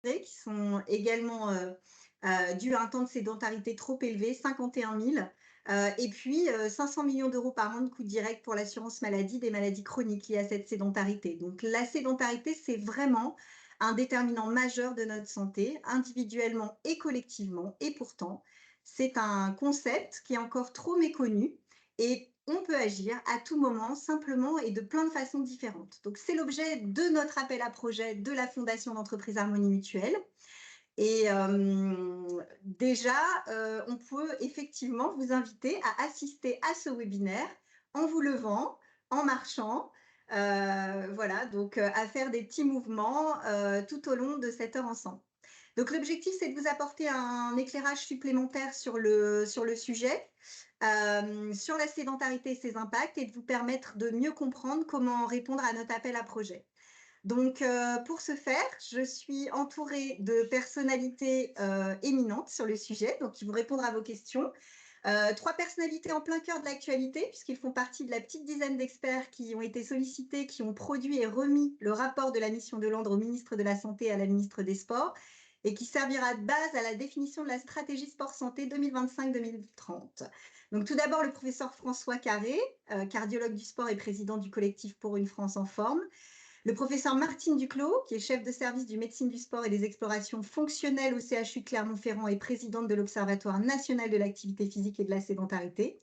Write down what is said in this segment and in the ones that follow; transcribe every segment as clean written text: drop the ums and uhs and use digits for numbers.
qui sont également dues à un temps de sédentarité trop élevé, 51 000. Et puis 500 millions d'euros par an de coûts directs pour l'assurance maladie des maladies chroniques liées à cette sédentarité. Donc la sédentarité, c'est vraiment un déterminant majeur de notre santé, individuellement et collectivement. Et pourtant, c'est un concept qui est encore trop méconnu et on peut agir à tout moment, simplement et de plein de façons différentes. Donc c'est l'objet de notre appel à projet de la Fondation d'entreprise Harmonie Mutuelle. Et déjà, on peut effectivement vous inviter à assister à ce webinaire en vous levant, en marchant, voilà, donc à faire des petits mouvements tout au long de cette heure ensemble. Donc l'objectif, c'est de vous apporter un éclairage supplémentaire sur le sujet, sur la sédentarité et ses impacts, et de vous permettre de mieux comprendre comment répondre à notre appel à projet. Donc, pour ce faire, je suis entourée de personnalités éminentes sur le sujet, donc qui vont répondre à vos questions. Trois personnalités en plein cœur de l'actualité, puisqu'ils font partie de la petite dizaine d'experts qui ont été sollicités, qui ont produit et remis le rapport de la mission de Londres au ministre de la Santé et à la ministre des Sports, et qui servira de base à la définition de la stratégie sport-santé 2025-2030. Donc, tout d'abord, le professeur François Carré, cardiologue du sport et président du collectif Pour une France en forme. Le professeur Martine Duclos, qui est chef de service du médecine du sport et des explorations fonctionnelles au CHU de Clermont-Ferrand et présidente de l'Observatoire national de l'activité physique et de la sédentarité.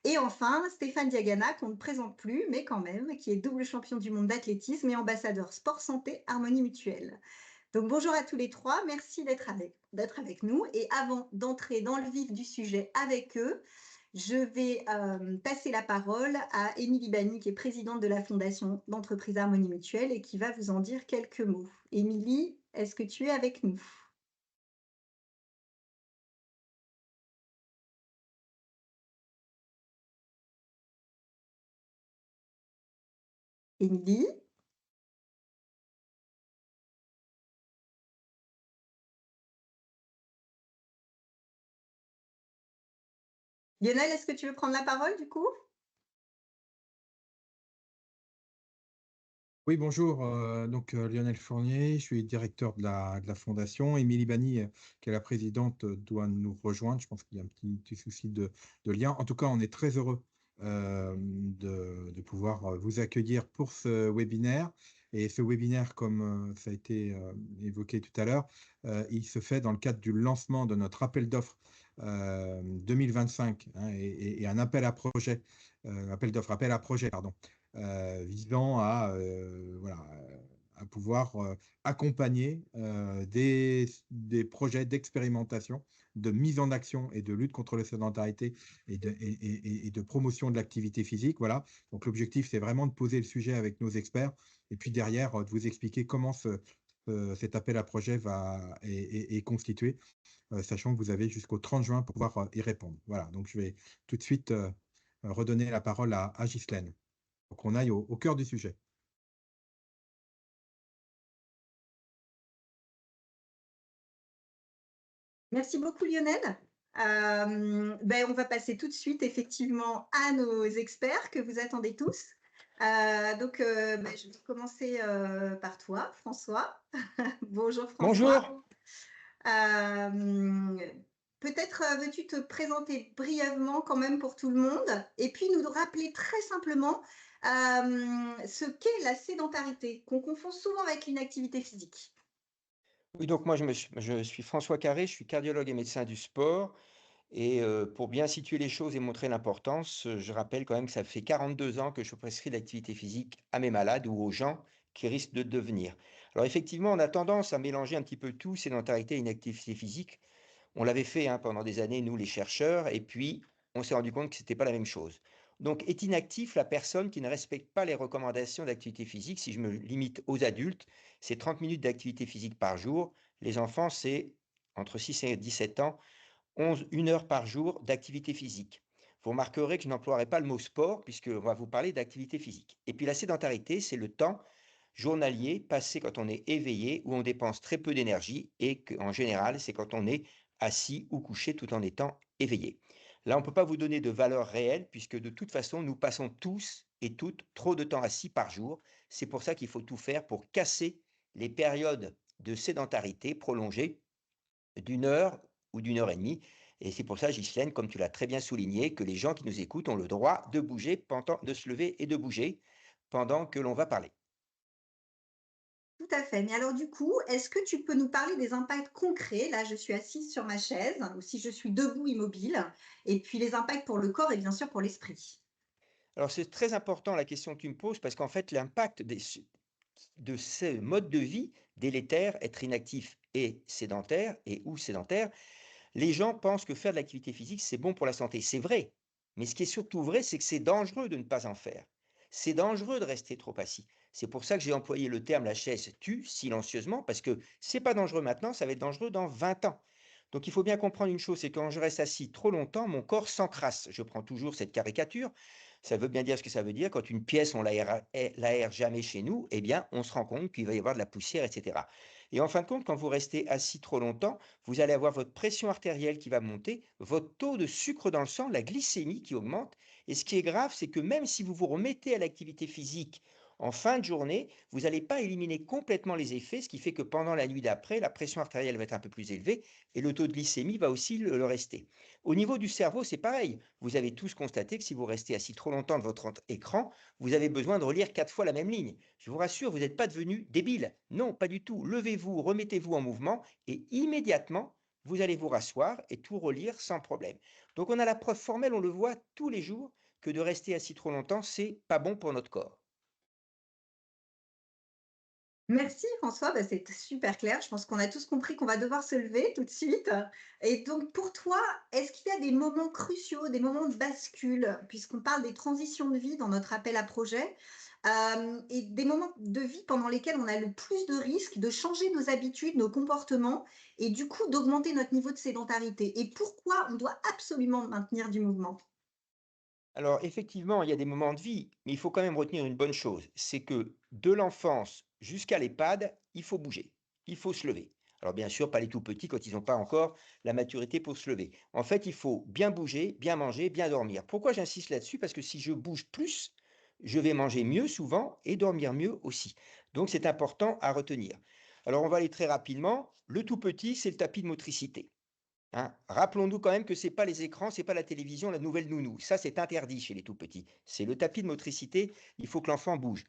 Et enfin, Stéphane Diagana, qu'on ne présente plus, mais quand même, qui est double champion du monde d'athlétisme et ambassadeur sport santé Harmonie Mutuelle. Donc bonjour à tous les trois, merci d'être avec nous. Et avant d'entrer dans le vif du sujet avec eux, je vais passer la parole à Émilie Bani, qui est présidente de la Fondation d'entreprise Harmonie Mutuelle et qui va vous en dire quelques mots. Émilie, est-ce que tu es avec nous? Émilie? Lionel, est-ce que tu veux prendre la parole du coup? Oui, bonjour. Lionel Fournier, je suis directeur de la fondation. Émilie Bani, qui est la présidente, doit nous rejoindre. Je pense qu'il y a un petit souci de lien. En tout cas, on est très heureux de pouvoir vous accueillir pour ce webinaire. Et ce webinaire, comme ça a été évoqué tout à l'heure, il se fait dans le cadre du lancement de notre appel d'offres 2025, hein, et un appel à projet, appel à projet, pardon, visant à, voilà, à pouvoir accompagner des projets d'expérimentation, de mise en action et de lutte contre la sédentarité et de promotion de l'activité physique. Voilà. Donc l'objectif, c'est vraiment de poser le sujet avec nos experts et puis derrière, de vous expliquer comment cet appel à projet est constitué, sachant que vous avez jusqu'au 30 juin pour pouvoir y répondre. Voilà, donc je vais tout de suite redonner la parole à Ghislaine pour qu'on aille au cœur du sujet. Merci beaucoup Lionel. On va passer tout de suite effectivement à nos experts que vous attendez tous. Je vais commencer par toi, François. Bonjour François. Bonjour. Euh, Peut-être veux-tu te présenter brièvement quand même pour tout le monde et puis nous rappeler très simplement ce qu'est la sédentarité, qu'on confond souvent avec une activité physique. Oui, donc moi je suis François Carré, je suis cardiologue et médecin du sport. Et pour bien situer les choses et montrer l'importance, je rappelle quand même que ça fait 42 ans que je prescris l'activité physique à mes malades ou aux gens qui risquent de devenir. Alors effectivement, on a tendance à mélanger un petit peu tout, sédentarité et inactivité physique. On l'avait fait pendant des années, nous les chercheurs, et puis on s'est rendu compte que ce n'était pas la même chose. Donc est inactif la personne qui ne respecte pas les recommandations d'activité physique. Si je me limite aux adultes, c'est 30 minutes d'activité physique par jour. Les enfants, c'est entre 6 et 17 ans, 1 heure par jour d'activité physique. Vous remarquerez que je n'emploierai pas le mot sport puisqu'on va vous parler d'activité physique. Et puis la sédentarité, c'est le temps journalier passé quand on est éveillé, où on dépense très peu d'énergie et qu'en général, c'est quand on est assis ou couché tout en étant éveillé. Là, on ne peut pas vous donner de valeur réelle puisque de toute façon, nous passons tous et toutes trop de temps assis par jour. C'est pour ça qu'il faut tout faire pour casser les périodes de sédentarité prolongée d'une heure ou d'une heure et demie. Et c'est pour ça, Ghislaine, comme tu l'as très bien souligné, que les gens qui nous écoutent ont le droit de bouger, de se lever et de bouger pendant que l'on va parler. Tout à fait. Mais alors du coup, est-ce que tu peux nous parler des impacts concrets? Là, je suis assise sur ma chaise ou si je suis debout immobile, et puis les impacts pour le corps et bien sûr pour l'esprit. Alors, c'est très important la question que tu me poses parce qu'en fait, de ce mode de vie délétère, être inactif et sédentaire et ou sédentaire, les gens pensent que faire de l'activité physique, c'est bon pour la santé. C'est vrai. Mais ce qui est surtout vrai, c'est que c'est dangereux de ne pas en faire. C'est dangereux de rester trop assis. C'est pour ça que j'ai employé le terme la chaise tue silencieusement, parce que c'est pas dangereux maintenant, ça va être dangereux dans 20 ans. Donc il faut bien comprendre une chose, c'est que quand je reste assis trop longtemps, mon corps s'encrasse. Je prends toujours cette caricature. Ça veut bien dire ce que ça veut dire. Quand une pièce, on l'aère jamais chez nous, eh bien, on se rend compte qu'il va y avoir de la poussière, etc. Et en fin de compte, quand vous restez assis trop longtemps, vous allez avoir votre pression artérielle qui va monter, votre taux de sucre dans le sang, la glycémie qui augmente. Et ce qui est grave, c'est que même si vous vous remettez à l'activité physique en fin de journée, vous n'allez pas éliminer complètement les effets, ce qui fait que pendant la nuit d'après, la pression artérielle va être un peu plus élevée et le taux de glycémie va aussi le rester. Au niveau du cerveau, c'est pareil. Vous avez tous constaté que si vous restez assis trop longtemps de votre écran, vous avez besoin de relire 4 fois la même ligne. Je vous rassure, vous n'êtes pas devenu débile. Non, pas du tout. Levez-vous, remettez-vous en mouvement et immédiatement, vous allez vous rasseoir et tout relire sans problème. Donc on a la preuve formelle, on le voit tous les jours, que de rester assis trop longtemps, c'est pas bon pour notre corps. Merci François, bah, c'est super clair. Je pense qu'on a tous compris qu'on va devoir se lever tout de suite. Et donc pour toi, est-ce qu'il y a des moments cruciaux, des moments de bascule, puisqu'on parle des transitions de vie dans notre appel à projet, et des moments de vie pendant lesquels on a le plus de risques de changer nos habitudes, nos comportements, et du coup d'augmenter notre niveau de sédentarité? Et pourquoi on doit absolument maintenir du mouvement? Alors effectivement, il y a des moments de vie, mais il faut quand même retenir une bonne chose, c'est que de l'enfance jusqu'à l'EHPAD, il faut bouger, il faut se lever. Alors bien sûr, pas les tout petits quand ils n'ont pas encore la maturité pour se lever. En fait, il faut bien bouger, bien manger, bien dormir. Pourquoi j'insiste là-dessus? Parce que si je bouge plus, je vais manger mieux souvent et dormir mieux aussi. Donc c'est important à retenir. Alors on va aller très rapidement. Le tout petit, c'est le tapis de motricité. Hein. Rappelons-nous quand même que c'est pas les écrans, c'est pas la télévision, la nouvelle nounou. Ça, c'est interdit chez les tout petits. C'est le tapis de motricité, il faut que l'enfant bouge.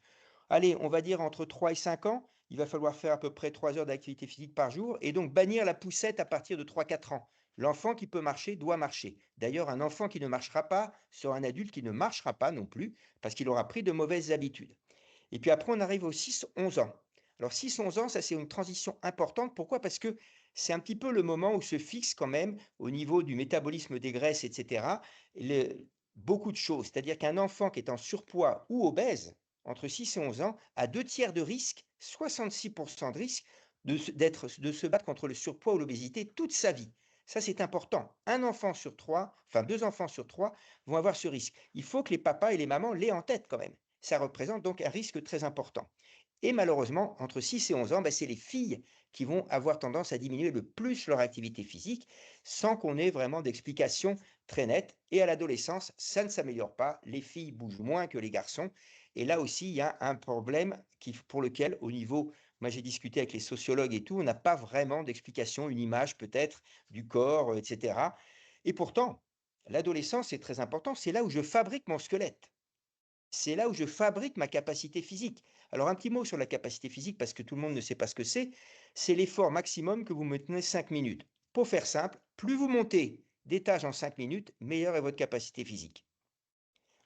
Allez, on va dire entre 3 et 5 ans, il va falloir faire à peu près 3 heures d'activité physique par jour et donc bannir la poussette à partir de 3 4 ans. L'enfant qui peut marcher doit marcher. D'ailleurs, un enfant qui ne marchera pas sera un adulte qui ne marchera pas non plus parce qu'il aura pris de mauvaises habitudes. Et puis après, on arrive aux 6-11 ans. Alors 6-11 ans, ça c'est une transition importante. Pourquoi? Parce que c'est un petit peu le moment où se fixe quand même au niveau du métabolisme des graisses, etc., beaucoup de choses. C'est-à-dire qu'un enfant qui est en surpoids ou obèse, entre 6 et 11 ans, a 2 tiers de risque, 66% de risque de se battre contre le surpoids ou l'obésité toute sa vie. Ça, c'est important. Un enfant sur trois, enfin 2 enfants sur 3 vont avoir ce risque. Il faut que les papas et les mamans l'aient en tête quand même. Ça représente donc un risque très important. Et malheureusement, entre 6 et 11 ans, c'est les filles qui vont avoir tendance à diminuer le plus leur activité physique sans qu'on ait vraiment d'explication très nette. Et à l'adolescence, ça ne s'améliore pas. Les filles bougent moins que les garçons. Et là aussi, il y a un problème pour lequel, au niveau, moi j'ai discuté avec les sociologues et tout, on n'a pas vraiment d'explication, une image peut-être du corps, etc. Et pourtant, l'adolescence, c'est très important. C'est là où je fabrique mon squelette. C'est là où je fabrique ma capacité physique. Alors un petit mot sur la capacité physique parce que tout le monde ne sait pas ce que c'est l'effort maximum que vous maintenez 5 minutes. Pour faire simple, plus vous montez d'étage en 5 minutes, meilleure est votre capacité physique.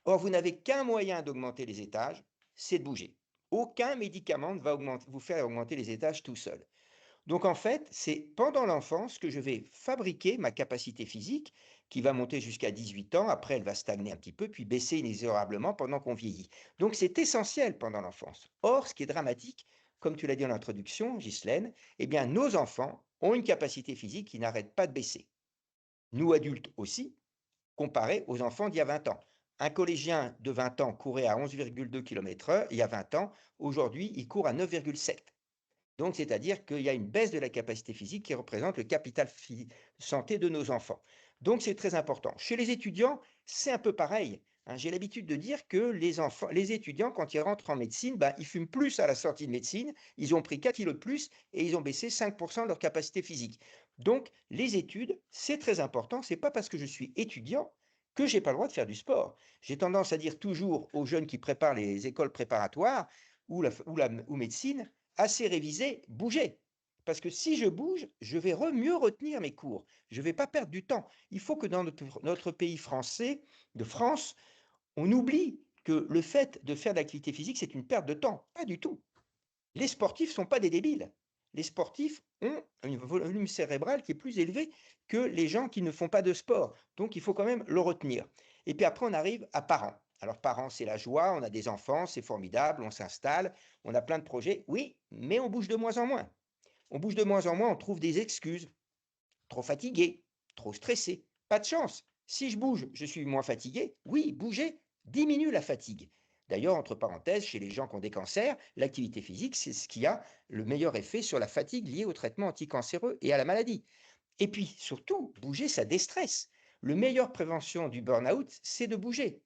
Or, vous n'avez qu'un moyen d'augmenter les étages, c'est de bouger. Aucun médicament ne va vous faire augmenter les étages tout seul. Donc en fait, c'est pendant l'enfance que je vais fabriquer ma capacité physique qui va monter jusqu'à 18 ans. Après, elle va stagner un petit peu, puis baisser inexorablement pendant qu'on vieillit. Donc c'est essentiel pendant l'enfance. Or, ce qui est dramatique, comme tu l'as dit en introduction, Ghislaine, eh bien, nos enfants ont une capacité physique qui n'arrête pas de baisser. Nous, adultes aussi, comparé aux enfants d'il y a 20 ans. Un collégien de 20 ans courait à 11,2 km/h il y a 20 ans. Aujourd'hui, il court à 9,7. Donc, c'est-à-dire qu'il y a une baisse de la capacité physique qui représente le capital santé de nos enfants. Donc, c'est très important. Chez les étudiants, c'est un peu pareil. hein. J'ai l'habitude de dire que les étudiants, quand ils rentrent en médecine, ils fument plus à la sortie de médecine, ils ont pris 4 kilos de plus et ils ont baissé 5% de leur capacité physique. Donc, les études, c'est très important. C'est pas parce que je suis étudiant que j'ai pas le droit de faire du sport. J'ai tendance à dire toujours aux jeunes qui préparent les écoles préparatoires ou médecine, assez révisé, bougez. Parce que si je bouge, je vais mieux retenir mes cours. Je ne vais pas perdre du temps. Il faut que dans notre pays français, de France, on oublie que le fait de faire de l'activité physique, c'est une perte de temps. Pas du tout. Les sportifs ne sont pas des débiles. Les sportifs ont un volume cérébral qui est plus élevé que les gens qui ne font pas de sport. Donc, il faut quand même le retenir. Et puis après, on arrive à parents. Alors, parents, c'est la joie, on a des enfants, c'est formidable, on s'installe, on a plein de projets. Oui, mais on bouge de moins en moins. On bouge de moins en moins, on trouve des excuses. Trop fatigué, trop stressé. Pas de chance. Si je bouge, je suis moins fatigué. Oui, bouger diminue la fatigue. D'ailleurs, entre parenthèses, chez les gens qui ont des cancers, l'activité physique, c'est ce qui a le meilleur effet sur la fatigue liée au traitement anticancéreux et à la maladie. Et puis, surtout, bouger, ça déstresse. Le meilleure prévention du burn-out, c'est de bouger.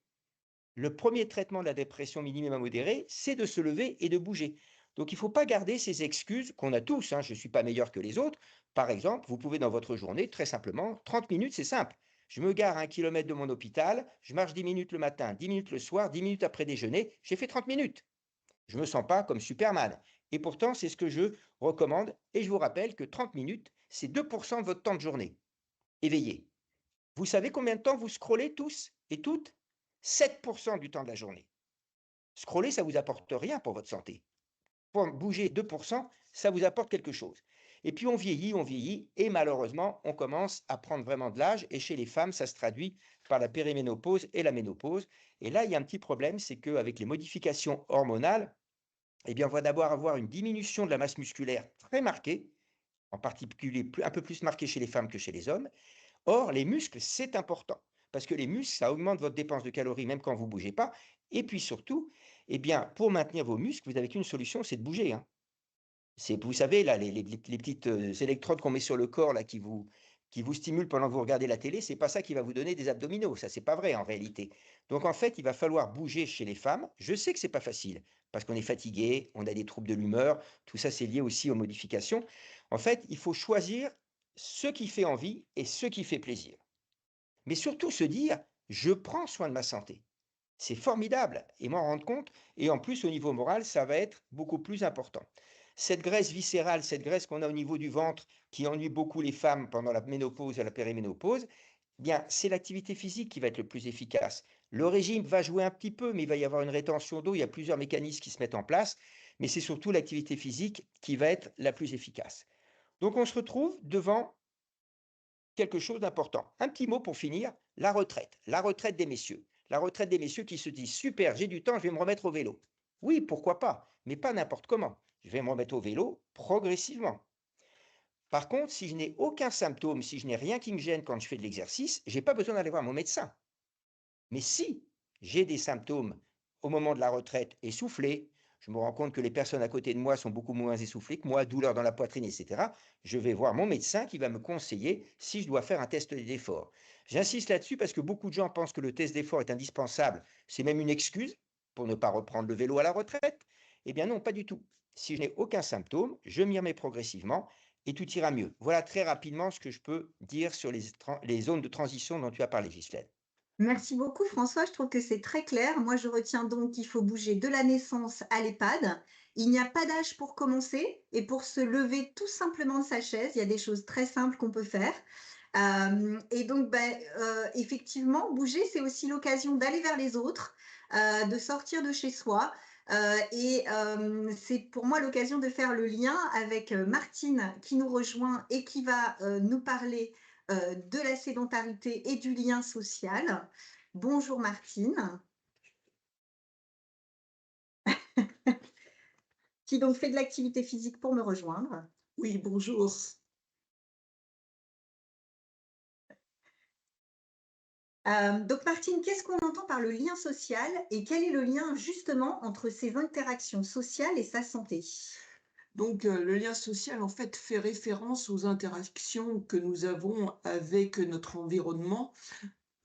Le premier traitement de la dépression minime à modérée, c'est de se lever et de bouger. Donc, il ne faut pas garder ces excuses qu'on a tous, hein, je ne suis pas meilleur que les autres. Par exemple, vous pouvez dans votre journée, très simplement, 30 minutes, c'est simple. Je me gare à 1 kilomètre de mon hôpital, je marche 10 minutes le matin, 10 minutes le soir, 10 minutes après déjeuner, j'ai fait 30 minutes. Je ne me sens pas comme Superman. Et pourtant, c'est ce que je recommande. Et je vous rappelle que 30 minutes, c'est 2% de votre temps de journée. Éveillé. Vous savez combien de temps vous scrollez tous et toutes? 7% du temps de la journée. Scroller, ça ne vous apporte rien pour votre santé. Pour bouger 2%, ça vous apporte quelque chose. Et puis on vieillit, et malheureusement, on commence à prendre vraiment de l'âge. Et chez les femmes, ça se traduit par la périménopause et la ménopause. Et là, il y a un petit problème, c'est qu'avec les modifications hormonales, eh bien, on va d'abord avoir une diminution de la masse musculaire très marquée, en particulier un peu plus marquée chez les femmes que chez les hommes. Or, les muscles, c'est important, parce que les muscles, ça augmente votre dépense de calories même quand vous ne bougez pas. Et puis surtout, eh bien, pour maintenir vos muscles, vous n'avez qu'une solution, c'est de bouger, hein. Vous savez, là, les petites électrodes qu'on met sur le corps, là, qui vous stimulent pendant que vous regardez la télé, c'est pas ça qui va vous donner des abdominaux. Ça, c'est pas vrai en réalité. Donc, en fait, il va falloir bouger chez les femmes. Je sais que c'est pas facile, parce qu'on est fatigué, on a des troubles de l'humeur. Tout ça, c'est lié aussi aux modifications. En fait, il faut choisir ce qui fait envie et ce qui fait plaisir. Mais surtout se dire, je prends soin de ma santé. C'est formidable et m'en rendre compte. Et en plus, au niveau moral, ça va être beaucoup plus important. Cette graisse viscérale, cette graisse qu'on a au niveau du ventre, qui ennuie beaucoup les femmes pendant la ménopause et la périménopause, eh bien, c'est l'activité physique qui va être le plus efficace. Le régime va jouer un petit peu, mais il va y avoir une rétention d'eau. Il y a plusieurs mécanismes qui se mettent en place, mais c'est surtout l'activité physique qui va être la plus efficace. Donc, on se retrouve devant quelque chose d'important. Un petit mot pour finir, la retraite. La retraite des messieurs. La retraite des messieurs qui se disent, super, j'ai du temps, je vais me remettre au vélo. Oui, pourquoi pas, mais pas n'importe comment. Je vais me remettre au vélo progressivement. Par contre, si je n'ai aucun symptôme, si je n'ai rien qui me gêne quand je fais de l'exercice, je n'ai pas besoin d'aller voir mon médecin. Mais si j'ai des symptômes au moment de la retraite, essoufflé, je me rends compte que les personnes à côté de moi sont beaucoup moins essoufflées que moi, douleur dans la poitrine, etc., je vais voir mon médecin qui va me conseiller si je dois faire un test d'effort. J'insiste là-dessus parce que beaucoup de gens pensent que le test d'effort est indispensable. C'est même une excuse pour ne pas reprendre le vélo à la retraite. Eh bien non, pas du tout. Si je n'ai aucun symptôme, je m'y remets progressivement et tout ira mieux. Voilà très rapidement ce que je peux dire sur les zones de transition dont tu as parlé, Ghislaine. Merci beaucoup François, je trouve que c'est très clair. Moi, je retiens donc qu'il faut bouger de la naissance à l'EHPAD. Il n'y a pas d'âge pour commencer et pour se lever tout simplement de sa chaise, il y a des choses très simples qu'on peut faire. Et donc, effectivement, bouger, c'est aussi l'occasion d'aller vers les autres, de sortir de chez soi. C'est pour moi l'occasion de faire le lien avec Martine qui nous rejoint et qui va nous parler de la sédentarité et du lien social. Bonjour Martine, qui donc fait de l'activité physique pour me rejoindre. Oui, bonjour. Donc Martine, qu'est-ce qu'on entend par le lien social et quel est le lien justement entre ces interactions sociales et sa santé? Donc, le lien social, en fait, fait référence aux interactions que nous avons avec notre environnement,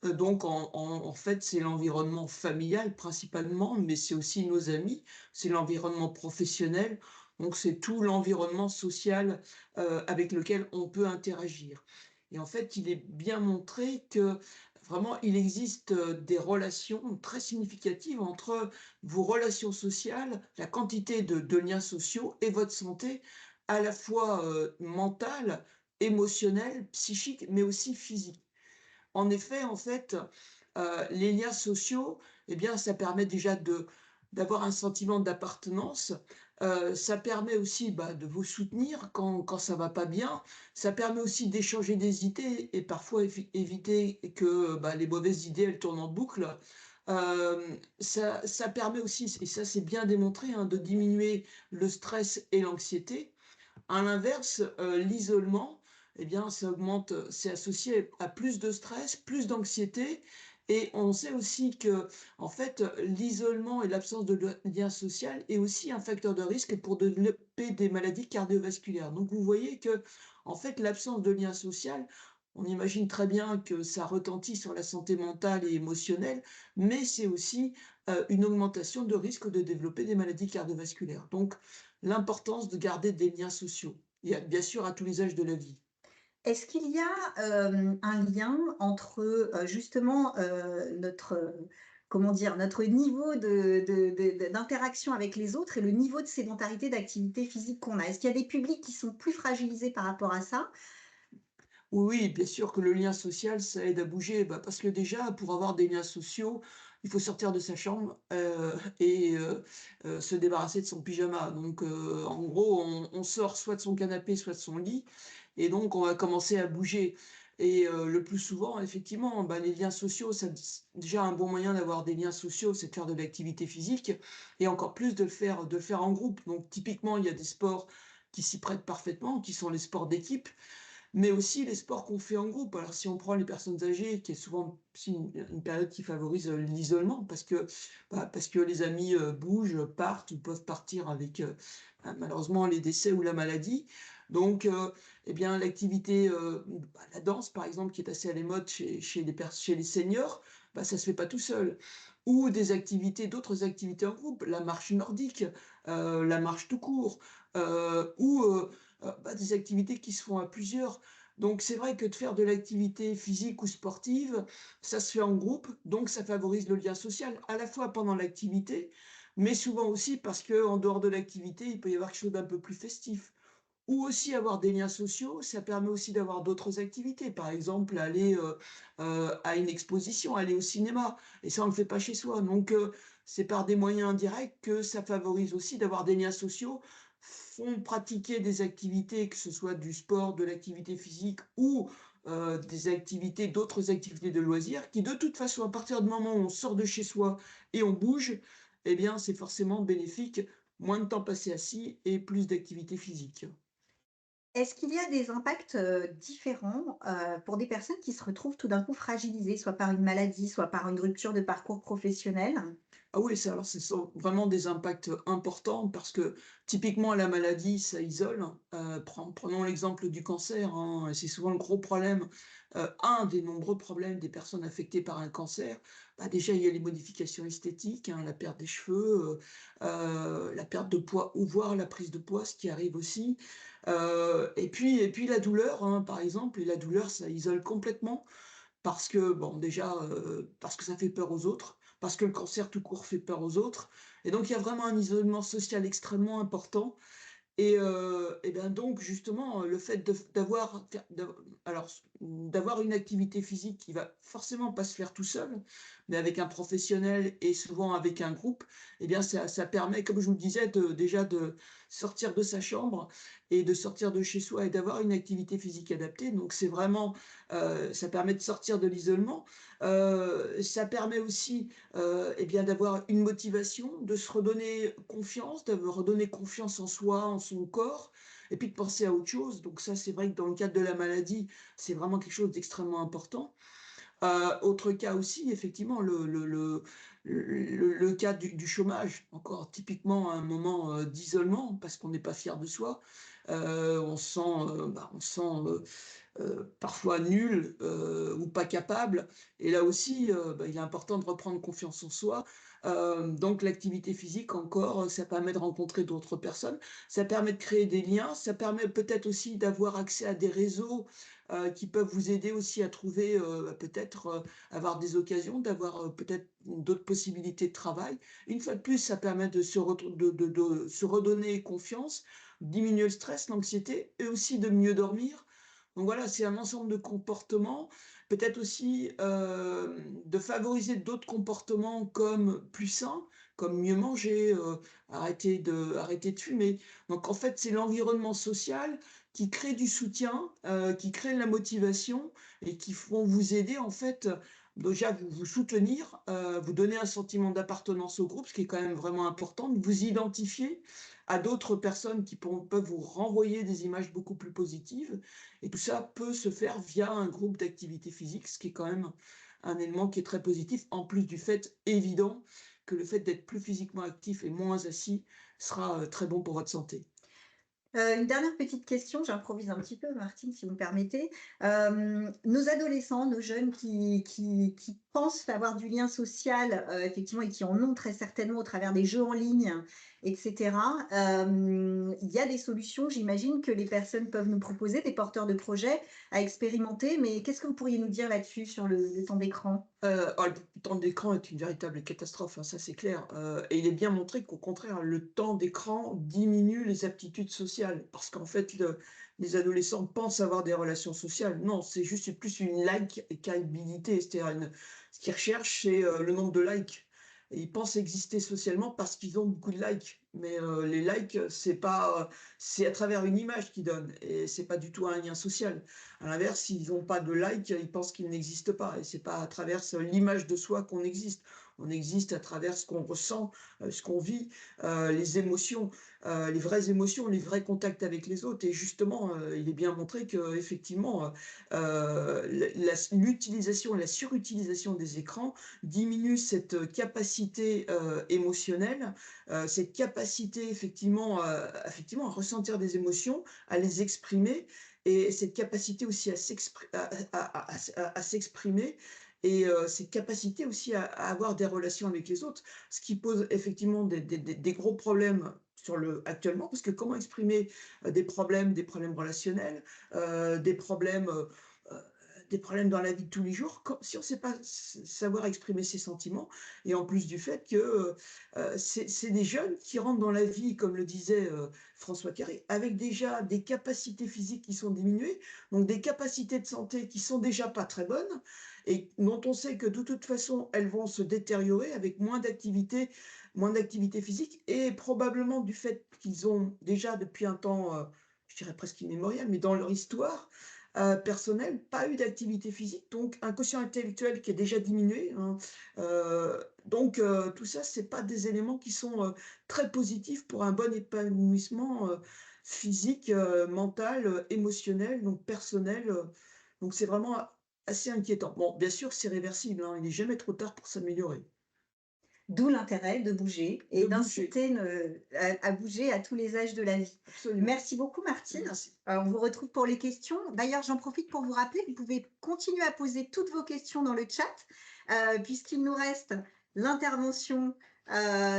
Donc en fait, c'est l'environnement familial principalement, mais c'est aussi nos amis, c'est l'environnement professionnel, donc c'est tout l'environnement social, avec lequel on peut interagir. Et en fait, il est bien montré que vraiment il existe, des relations très significatives entre vos relations sociales, la quantité de liens sociaux et votre santé à la fois, mentale, émotionnelle, psychique, mais aussi physique. En effet, en fait, les liens sociaux, eh bien, ça permet déjà d'avoir un sentiment d'appartenance. Ça permet aussi, bah, de vous soutenir quand ça va pas bien. Ça permet aussi d'échanger des idées et parfois éviter que, bah, les mauvaises idées, elles tournent en boucle. Ça permet aussi, et ça c'est bien démontré, hein, de diminuer le stress et l'anxiété. À l'inverse, l'isolement, eh bien, ça augmente, c'est associé à plus de stress, plus d'anxiété et on sait aussi que, en fait, l'isolement et l'absence de lien social est aussi un facteur de risque pour développer des maladies cardiovasculaires. Donc vous voyez que, en fait, l'absence de lien social, on imagine très bien que ça retentit sur la santé mentale et émotionnelle, mais c'est aussi, une augmentation de risque de développer des maladies cardiovasculaires. Donc l'importance de garder des liens sociaux et bien sûr à tous les âges de la vie. Est-ce qu'il y a, un lien entre, justement, notre, comment dire? Notre niveau d'interaction avec les autres et le niveau de sédentarité, d'activité physique qu'on a? Est-ce qu'il y a des publics qui sont plus fragilisés par rapport à ça? Oui, oui, bien sûr que le lien social, ça aide à bouger, bah, parce que déjà pour avoir des liens sociaux, il faut sortir de sa chambre, et se débarrasser de son pyjama. Donc en gros, on sort soit de son canapé, soit de son lit et donc on va commencer à bouger et le plus souvent effectivement, bah, les liens sociaux, ça déjà un bon moyen d'avoir des liens sociaux, c'est de faire de l'activité physique et encore plus de le faire en groupe. Donc typiquement, il y a des sports qui s'y prêtent parfaitement, qui sont les sports d'équipe. Mais aussi les sports qu'on fait en groupe. Alors si on prend les personnes âgées, qui est souvent aussi une période qui favorise, l'isolement parce que les amis, bougent, partent ou peuvent partir avec, bah, malheureusement les décès ou la maladie. Donc et bien l'activité, bah, la danse par exemple qui est assez à la mode chez les seniors, bah, ça se fait pas tout seul. Ou d'autres activités en groupe, la marche nordique, la marche tout court, ou bah, des activités qui se font à plusieurs. Donc c'est vrai que de faire de l'activité physique ou sportive, ça se fait en groupe, donc ça favorise le lien social, à la fois pendant l'activité, mais souvent aussi parce que en dehors de l'activité, il peut y avoir quelque chose d'un peu plus festif. Ou aussi avoir des liens sociaux, ça permet aussi d'avoir d'autres activités. Par exemple, aller, à une exposition, aller au cinéma et ça, on ne le fait pas chez soi. Donc c'est par des moyens indirects que ça favorise aussi d'avoir des liens sociaux, font pratiquer des activités, que ce soit du sport, de l'activité physique ou d'autres activités de loisirs qui, de toute façon, à partir du moment où on sort de chez soi et on bouge, eh bien, c'est forcément bénéfique. Moins de temps passé assis et plus d'activité physique. Est-ce qu'il y a des impacts, différents, pour des personnes qui se retrouvent tout d'un coup fragilisées, soit par une maladie, soit par une rupture de parcours professionnel? Ah oui, ce sont vraiment des impacts importants parce que typiquement la maladie, ça isole. Prenons l'exemple du cancer, hein, c'est souvent le gros problème, un des nombreux problèmes des personnes affectées par un cancer. Bah, déjà, il y a les modifications esthétiques, hein, la perte des cheveux, la perte de poids ou voire la prise de poids, ce qui arrive aussi. Et puis la douleur, hein, par exemple, et la douleur, ça isole complètement. Parce que, bon, déjà, parce que ça fait peur aux autres, parce que le cancer tout court fait peur aux autres et donc il y a vraiment un isolement social extrêmement important et ben, donc justement, le fait d'avoir une activité physique qui va forcément pas se faire tout seul, mais avec un professionnel et souvent avec un groupe et bien ça permet, comme je vous le disais, de sortir de sa chambre et de sortir de chez soi et d'avoir une activité physique adaptée. Donc c'est vraiment, ça permet de sortir de l'isolement. Ça permet aussi, et bien, d'avoir une motivation, de se redonner confiance, de redonner confiance en soi, en son corps et puis de penser à autre chose. Donc ça, c'est vrai que dans le cadre de la maladie, c'est vraiment quelque chose d'extrêmement important. Autre cas aussi, effectivement, le cas du chômage, encore typiquement un moment, d'isolement parce qu'on n'est pas fier de soi. On se sent, parfois nuls ou pas capables. Et là aussi, il est important de reprendre confiance en soi. Donc l'activité physique encore, ça permet de rencontrer d'autres personnes, ça permet de créer des liens, ça permet peut-être aussi d'avoir accès à des réseaux, qui peuvent vous aider aussi à trouver, peut-être, avoir des occasions, d'avoir, peut-être d'autres possibilités de travail. Une fois de plus, ça permet de se retr de se redonner confiance, diminuer le stress, l'anxiété et aussi de mieux dormir. Donc voilà, c'est un ensemble de comportements. Peut-être aussi, de favoriser d'autres comportements comme plus sains, comme mieux manger, arrêter de fumer. Donc en fait, c'est l'environnement social qui crée du soutien, qui crée de la motivation et qui vont vous aider en fait, déjà vous soutenir, vous donner un sentiment d'appartenance au groupe, ce qui est quand même vraiment important, de vous identifier à d'autres personnes qui peuvent vous renvoyer des images beaucoup plus positives. Et tout ça peut se faire via un groupe d'activité physique, ce qui est quand même un élément qui est très positif, en plus du fait évident que le fait d'être plus physiquement actif et moins assis sera très bon pour votre santé. Une dernière petite question, j'improvise un petit peu Martine, si vous me permettez. Nos adolescents, nos jeunes qui pensent avoir du lien social, effectivement et qui en ont très certainement au travers des jeux en ligne et cetera. Il y a des solutions, j'imagine, que les personnes peuvent nous proposer, des porteurs de projets à expérimenter, mais qu'est-ce que vous pourriez nous dire là-dessus sur le temps d'écran? Le temps d'écran est une véritable catastrophe, hein, ça c'est clair, et il est bien montré qu'au contraire, le temps d'écran diminue les aptitudes sociales. Parce qu'en fait, les adolescents pensent avoir des relations sociales. Non, c'est juste plus une likabilité, c'est-à-dire ce qu'ils recherchent, c'est, le nombre de likes et ils pensent exister socialement parce qu'ils ont beaucoup de likes. Mais, les likes, c'est pas, c'est à travers une image qu'ils donnent et c'est pas du tout un lien social. À l'inverse, s'ils n'ont pas de like, ils pensent qu'ils n'existent pas et c'est pas à travers l'image de soi qu'on existe. On existe à travers ce qu'on ressent, ce qu'on vit, les émotions, les vraies émotions, les vrais contacts avec les autres et justement, il est bien montré qu'effectivement, l'utilisation et la surutilisation des écrans diminue cette capacité, émotionnelle, cette capacité effectivement à ressentir des émotions, à les exprimer et cette capacité aussi à s'exprimer et cette capacité aussi à avoir des relations avec les autres. Ce qui pose effectivement des gros problèmes actuellement, parce que comment exprimer, des problèmes relationnels, des problèmes, heu, des problèmes dans la vie de tous les jours, si on ne sait pas savoir exprimer ses sentiments et en plus du fait que, c'est des jeunes qui rentrent dans la vie, comme le disait, François Carré, avec déjà des capacités physiques qui sont diminuées, donc des capacités de santé qui sont déjà pas très bonnes et dont on sait que de toute façon, elles vont se détériorer avec moins d'activité physique et probablement du fait qu'ils ont déjà depuis un temps, je dirais presque immémorial, mais dans leur histoire, personnelle, pas eu d'activité physique, donc un quotient intellectuel qui est déjà diminué, hein, donc tout ça, c'est pas des éléments qui sont, très positifs pour un bon épanouissement, physique, mental, émotionnel, donc personnel, donc c'est vraiment assez inquiétant. Bon, bien sûr, c'est réversible, hein, il n'est jamais trop tard pour s'améliorer. D'où l'intérêt de bouger De et bouger, d'inciter à bouger à tous les âges de la vie. absolument. Merci beaucoup Martine. Merci. On vous retrouve pour les questions. D'ailleurs, j'en profite pour vous rappeler, vous pouvez continuer à poser toutes vos questions dans le chat, puisqu'il nous reste l'intervention,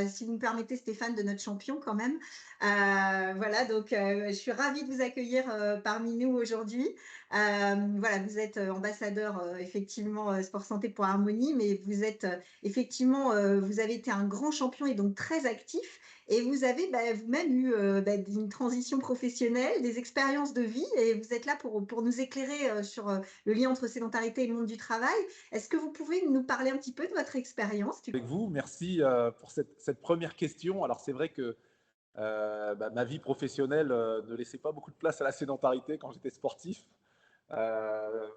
si vous me permettez Stéphane, de notre champion quand même. Voilà, donc je suis ravie de vous accueillir parmi nous aujourd'hui. Voilà, vous êtes ambassadeur effectivement Sport Santé pour Harmonie, mais vous êtes effectivement, vous avez été un grand champion et donc très actif et vous avez vous-même eu une transition professionnelle, des expériences de vie et vous êtes là pour nous éclairer sur le lien entre sédentarité et le monde du travail. Est-ce que vous pouvez nous parler un petit peu de votre expérience? Avec vous. Merci pour cette première question. Alors, c'est vrai que ma vie professionnelle ne laissait pas beaucoup de place à la sédentarité quand j'étais sportif, euh,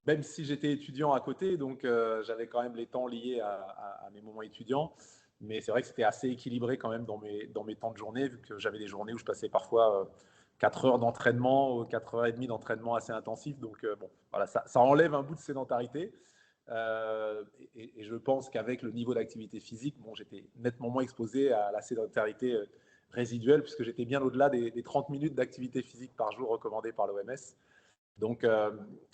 même si j'étais étudiant à côté, donc j'avais quand même les temps liés à mes moments étudiants. Mais c'est vrai que c'était assez équilibré quand même dans mes temps de journée, vu que j'avais des journées où je passais parfois 4 heures d'entraînement ou 4 heures et demie d'entraînement assez intensif. Donc, bon, voilà, ça enlève un bout de sédentarité. Et je pense qu'avec le niveau d'activité physique, bon, j'étais nettement moins exposé à la sédentarité résiduelle, puisque j'étais bien au-delà des 30 minutes d'activité physique par jour recommandées par l'OMS. Donc,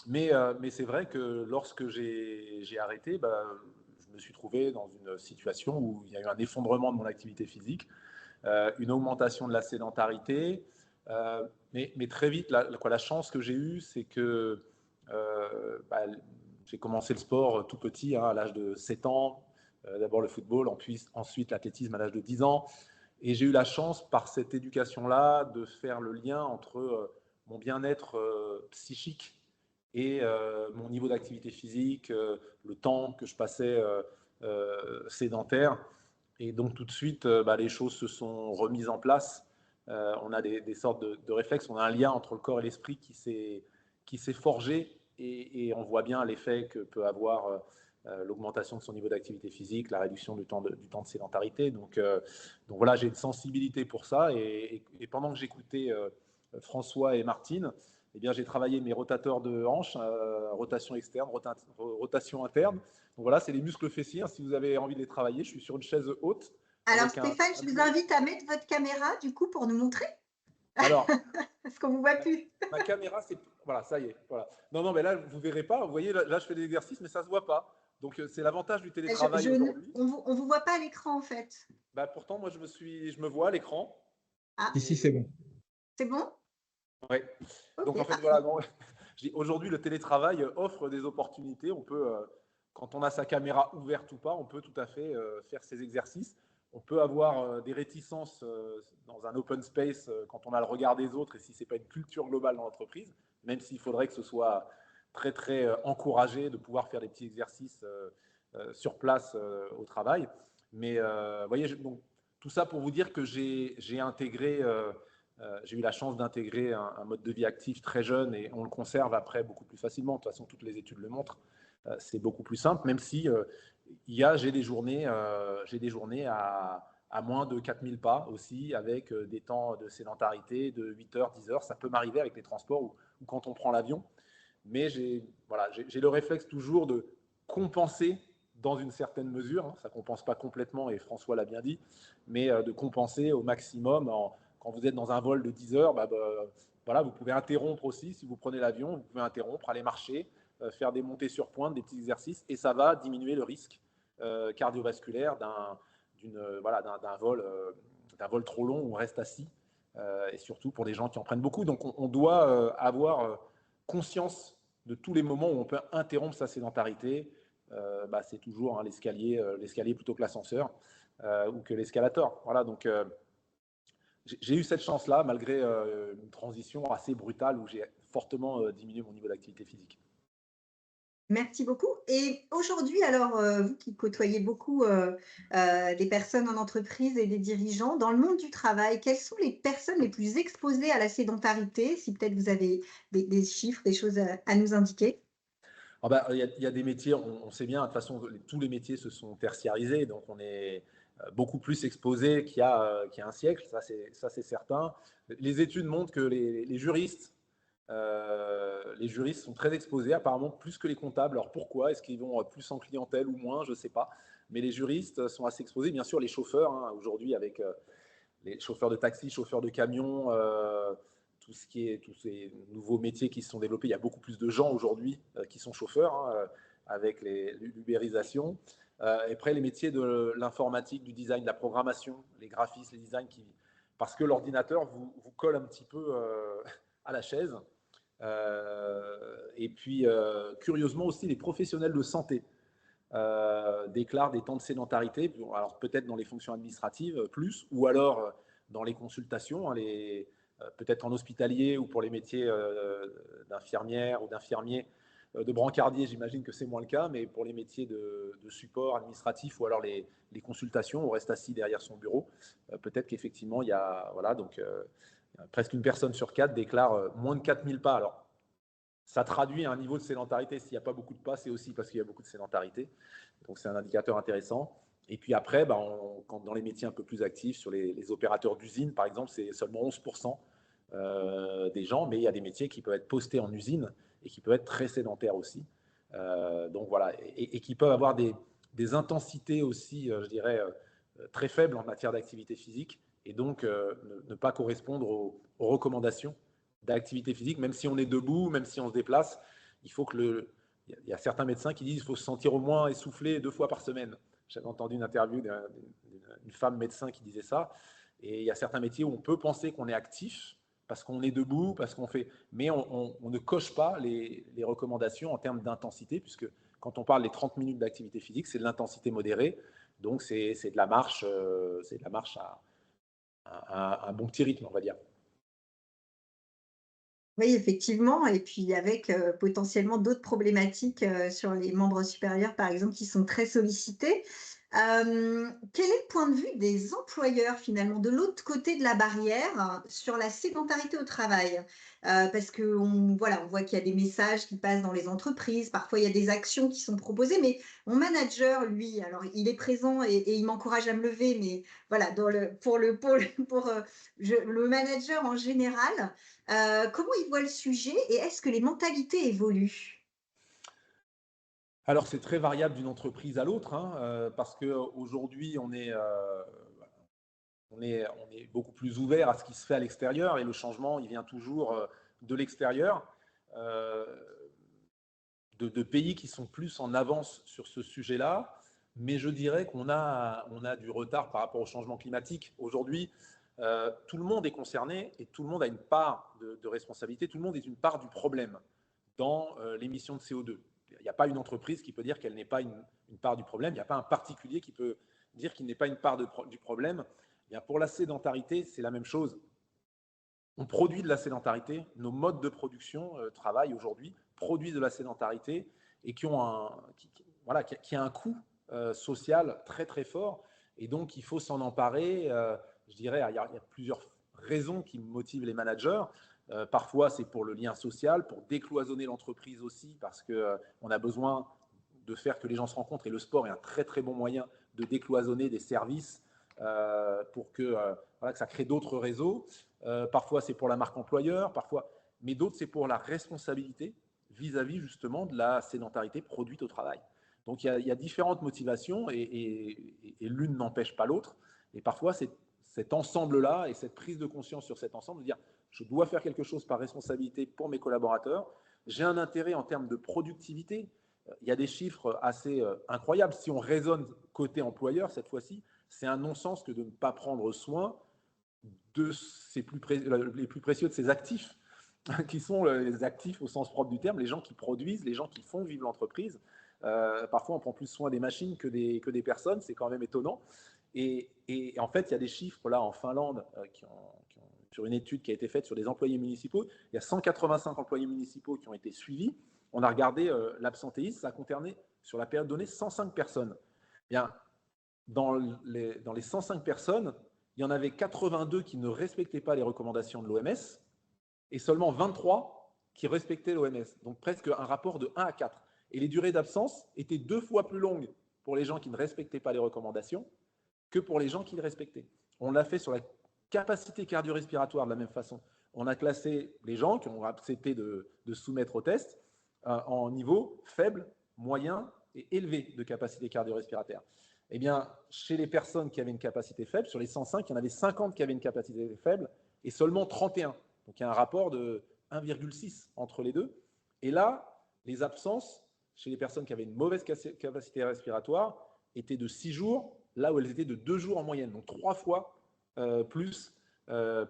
mais c'est vrai que lorsque j'ai arrêté, je me suis trouvé dans une situation où il y a eu un effondrement de mon activité physique, une augmentation de la sédentarité. Mais très vite, la chance que j'ai eue, c'est que j'ai commencé le sport tout petit, hein, à l'âge de 7 ans. D'abord le football, ensuite l'athlétisme à l'âge de 10 ans. Et j'ai eu la chance, par cette éducation-là, de faire le lien entre mon bien-être psychique et mon niveau d'activité physique, le temps que je passais sédentaire. Et donc tout de suite, les choses se sont remises en place. On a des sortes de réflexes, on a un lien entre le corps et l'esprit qui s'est forgé, et on voit bien l'effet que peut avoir l'augmentation de son niveau d'activité physique, la réduction du temps de sédentarité. Donc voilà, j'ai une sensibilité pour ça. Et pendant que j'écoutais François et Martine, eh bien, j'ai travaillé mes rotateurs de hanches, rotation externe, rotation interne. Donc voilà, c'est les muscles fessiers. Si vous avez envie de les travailler, je suis sur une chaise haute. Alors Avec Stéphane, je vous invite à mettre votre caméra du coup pour nous montrer, Alors, parce qu'on ne vous voit plus. ma caméra, c'est... Voilà, ça y est. Voilà. Non, mais là, vous ne verrez pas. Vous voyez, là, je fais des exercices, mais ça ne se voit pas. Donc, c'est l'avantage du télétravail aujourd'hui. On vous voit pas à l'écran, en fait. Pourtant, moi, je me vois à l'écran. Ah, Ici, c'est bon. c'est bon? Oui. Donc, Ok, en fait, voilà. Aujourd'hui, le télétravail offre des opportunités. On peut, quand on a sa caméra ouverte ou pas, on peut tout à fait faire ces exercices. On peut avoir des réticences dans un open space quand on a le regard des autres et si ce n'est pas une culture globale dans l'entreprise, même s'il faudrait que ce soit très, très encouragé de pouvoir faire des petits exercices sur place au travail. Mais vous voyez, donc, tout ça pour vous dire que j'ai intégré... j'ai eu la chance d'intégrer un mode de vie actif très jeune, et on le conserve après beaucoup plus facilement. De toute façon, toutes les études le montrent. C'est beaucoup plus simple, même si j'ai des journées à moins de 4000 pas aussi, avec des temps de sédentarité de 8 heures, 10 heures. Ça peut m'arriver avec les transports ou quand on prend l'avion. Mais j'ai le réflexe toujours de compenser dans une certaine mesure. Hein. Ça ne compense pas complètement, et François l'a bien dit, mais de compenser au maximum. Quand vous êtes dans un vol de 10 heures, voilà, vous pouvez interrompre aussi. Si vous prenez l'avion, vous pouvez interrompre, aller marcher, faire des montées sur pointe, des petits exercices, et ça va diminuer le risque cardiovasculaire d'un vol trop long où on reste assis, et surtout pour des gens qui en prennent beaucoup. Donc on doit avoir conscience de tous les moments où on peut interrompre sa sédentarité. C'est toujours l'escalier plutôt que l'ascenseur ou que l'escalator. Voilà, donc j'ai eu cette chance-là, malgré une transition assez brutale où j'ai fortement diminué mon niveau d'activité physique. Merci beaucoup. Et aujourd'hui, alors, vous qui côtoyez beaucoup des personnes en entreprise et des dirigeants, dans le monde du travail, quelles sont les personnes les plus exposées à la sédentarité? Si peut-être vous avez des chiffres, des choses à nous indiquer. Il y a des métiers, on sait bien, de toute façon, tous les métiers se sont tertiarisés, donc on est beaucoup plus exposé qu'il y a un siècle, ça c'est certain. Les études montrent que les juristes sont très exposés, apparemment plus que les comptables. Alors pourquoi? Est-ce qu'ils vont plus en clientèle ou moins? Je ne sais pas. Mais les juristes sont assez exposés. Bien sûr, les chauffeurs, hein, aujourd'hui, avec les chauffeurs de taxi, chauffeurs de camion, tous ces nouveaux métiers qui se sont développés. Il y a beaucoup plus de gens aujourd'hui qui sont chauffeurs, hein, avec l'ubérisation. Et après, les métiers de l'informatique, du design, de la programmation, les graphistes, les designs, parce que l'ordinateur vous colle un petit peu à la chaise. Et puis, curieusement aussi, les professionnels de santé déclarent des temps de sédentarité, alors peut-être dans les fonctions administratives plus, ou alors dans les consultations, hein, peut-être en hospitalier ou pour les métiers d'infirmière ou d'infirmier, de brancardier, j'imagine que c'est moins le cas, mais pour les métiers de support administratif ou alors les consultations, on reste assis derrière son bureau. Peut-être qu'effectivement, il y a, voilà, donc presque une personne sur 4 déclare moins de 4000 pas. Alors, ça traduit un niveau de sédentarité. S'il n'y a pas beaucoup de pas, c'est aussi parce qu'il y a beaucoup de sédentarité. Donc, c'est un indicateur intéressant. Et puis après, quand dans les métiers un peu plus actifs, sur les opérateurs d'usine, par exemple, c'est seulement 11% des gens, mais il y a des métiers qui peuvent être postés en usine et qui peuvent être très sédentaires aussi. Donc voilà, et qui peuvent avoir des intensités aussi, je dirais, très faibles en matière d'activité physique, et donc ne pas correspondre aux recommandations d'activité physique, même si on est debout, même si on se déplace. Il faut que il y a certains médecins qui disent qu'il faut se sentir au moins essoufflé 2 fois par semaine. J'avais entendu une interview d'une femme médecin qui disait ça. Et il y a certains métiers où on peut penser qu'on est actif parce qu'on est debout, parce qu'on fait, mais on ne coche pas les recommandations en termes d'intensité, puisque quand on parle des 30 minutes d'activité physique, c'est de l'intensité modérée, donc c'est de la marche, à un bon petit rythme, on va dire. Oui, effectivement, et puis avec, potentiellement d'autres problématiques, sur les membres supérieurs, par exemple, qui sont très sollicités. Quel est le point de vue des employeurs, finalement, de l'autre côté de la barrière, sur la sédentarité au travail? Parce qu'on voilà, on voit qu'il y a des messages qui passent dans les entreprises, parfois il y a des actions qui sont proposées, mais mon manager, lui, alors il est présent et il m'encourage à me lever, mais voilà, dans le pour, le manager en général, comment il voit le sujet et est-ce que les mentalités évoluent? Alors, c'est très variable d'une entreprise à l'autre, hein, parce qu'aujourd'hui, on est beaucoup plus ouvert à ce qui se fait à l'extérieur et le changement, il vient toujours de l'extérieur, euh, de pays qui sont plus en avance sur ce sujet-là. Mais je dirais on a du retard par rapport au changement climatique. Aujourd'hui, tout le monde est concerné et tout le monde a une part de responsabilité, tout le monde est une part du problème dans l'émission de CO2. Il n'y a pas une entreprise qui peut dire qu'elle n'est pas une part du problème, il n'y a pas un particulier qui peut dire qu'il n'est pas une part du problème. Eh bien, pour la sédentarité, c'est la même chose. On produit de la sédentarité, nos modes de production, travail aujourd'hui, produisent de la sédentarité et voilà, qui a un coût social très très fort. Et donc, il faut s'en emparer. Je dirais, il y a plusieurs raisons qui motivent les managers. Parfois, c'est pour le lien social, pour décloisonner l'entreprise aussi, parce qu'on a besoin de faire que les gens se rencontrent. Et le sport est un très très bon moyen de décloisonner des services pour voilà, que ça crée d'autres réseaux. Parfois, c'est pour la marque employeur, parfois, mais d'autres, c'est pour la responsabilité vis-à-vis justement de la sédentarité produite au travail. Donc, il y a différentes motivations et l'une n'empêche pas l'autre. Et parfois, c'est cet ensemble-là et cette prise de conscience sur cet ensemble, de dire je dois faire quelque chose par responsabilité pour mes collaborateurs. J'ai un intérêt en termes de productivité. Il y a des chiffres assez incroyables. Si on raisonne côté employeur, cette fois-ci, c'est un non-sens que de ne pas prendre soin de les plus précieux de ses actifs, qui sont les actifs au sens propre du terme, les gens qui produisent, les gens qui font vivre l'entreprise. Parfois, on prend plus soin des machines que des personnes, c'est quand même étonnant. Et en fait, il y a des chiffres là en Finlande sur une étude qui a été faite sur des employés municipaux. Il y a 185 employés municipaux qui ont été suivis. On a regardé l'absentéisme, ça a concerné sur la période donnée 105 personnes. Bien, dans les 105 personnes, il y en avait 82 qui ne respectaient pas les recommandations de l'OMS et seulement 23 qui respectaient l'OMS. Donc presque un rapport de 1 à 4. Et les durées d'absence étaient 2 fois plus longues pour les gens qui ne respectaient pas les recommandations que pour les gens qui les respectaient. On l'a fait sur la capacité cardio-respiratoire de la même façon. On a classé les gens qui ont accepté de soumettre au test en niveau faible, moyen et élevé de capacité cardio-respiratoire. Eh bien, chez les personnes qui avaient une capacité faible, sur les 105, il y en avait 50 qui avaient une capacité faible et seulement 31. Donc, il y a un rapport de 1,6 entre les deux. Et là, les absences chez les personnes qui avaient une mauvaise capacité respiratoire étaient de 6 jours, là où elles étaient de 2 jours en moyenne. Donc, 3 fois plus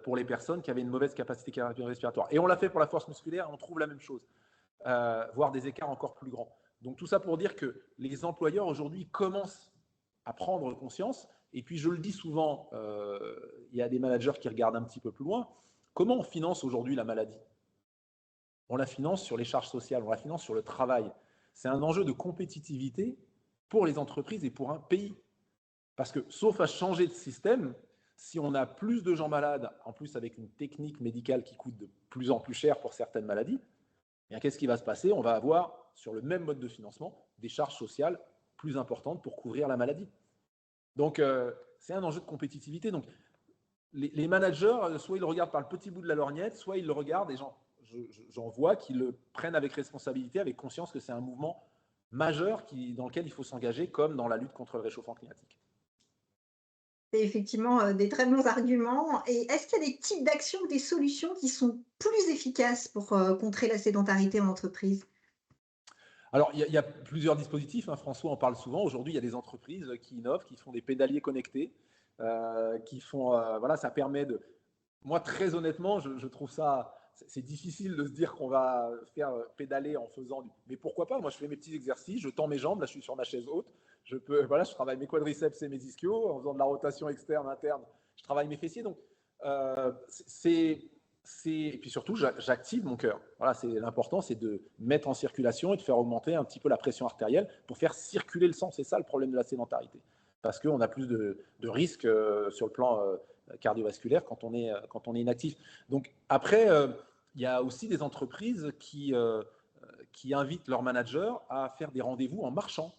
pour les personnes qui avaient une mauvaise capacité cardio-respiratoire. Et on l'a fait pour la force musculaire, on trouve la même chose, voire des écarts encore plus grands. Donc, tout ça pour dire que les employeurs aujourd'hui commencent à prendre conscience. Et puis, je le dis souvent, il y a des managers qui regardent un petit peu plus loin. Comment on finance aujourd'hui la maladie? On la finance sur les charges sociales, on la finance sur le travail. C'est un enjeu de compétitivité pour les entreprises et pour un pays. Parce que, sauf à changer de système, si on a plus de gens malades, en plus avec une technique médicale qui coûte de plus en plus cher pour certaines maladies, qu'est-ce qui va se passer? On va avoir, sur le même mode de financement, des charges sociales plus importantes pour couvrir la maladie. Donc, c'est un enjeu de compétitivité. Donc, les managers, soit ils le regardent par le petit bout de la lorgnette, soit ils le regardent, et j'en vois qui le prennent avec responsabilité, avec conscience que c'est un mouvement majeur dans lequel il faut s'engager, comme dans la lutte contre le réchauffement climatique. C'est effectivement des très bons arguments. Et est-ce qu'il y a des types d'actions ou des solutions qui sont plus efficaces pour contrer la sédentarité en entreprise? Alors, il y a plusieurs dispositifs, hein, François en parle souvent. Aujourd'hui, il y a des entreprises qui innovent, qui font des pédaliers connectés, qui font, voilà, ça permet de. Moi, très honnêtement, je trouve ça, c'est difficile de se dire qu'on va faire pédaler en faisant du. Mais pourquoi pas? Moi, je fais mes petits exercices, je tends mes jambes. Là, je suis sur ma chaise haute. Voilà, je travaille mes quadriceps et mes ischios en faisant de la rotation externe, interne. Je travaille mes fessiers. Donc, euh, c'est, et puis surtout, j'active mon cœur. Voilà, c'est l'important, c'est de mettre en circulation et de faire augmenter un petit peu la pression artérielle pour faire circuler le sang. C'est ça le problème de la sédentarité, parce qu'on a plus de risques sur le plan cardiovasculaire quand on est inactif. Donc après, il y a aussi des entreprises qui invitent leurs managers à faire des rendez-vous en marchant.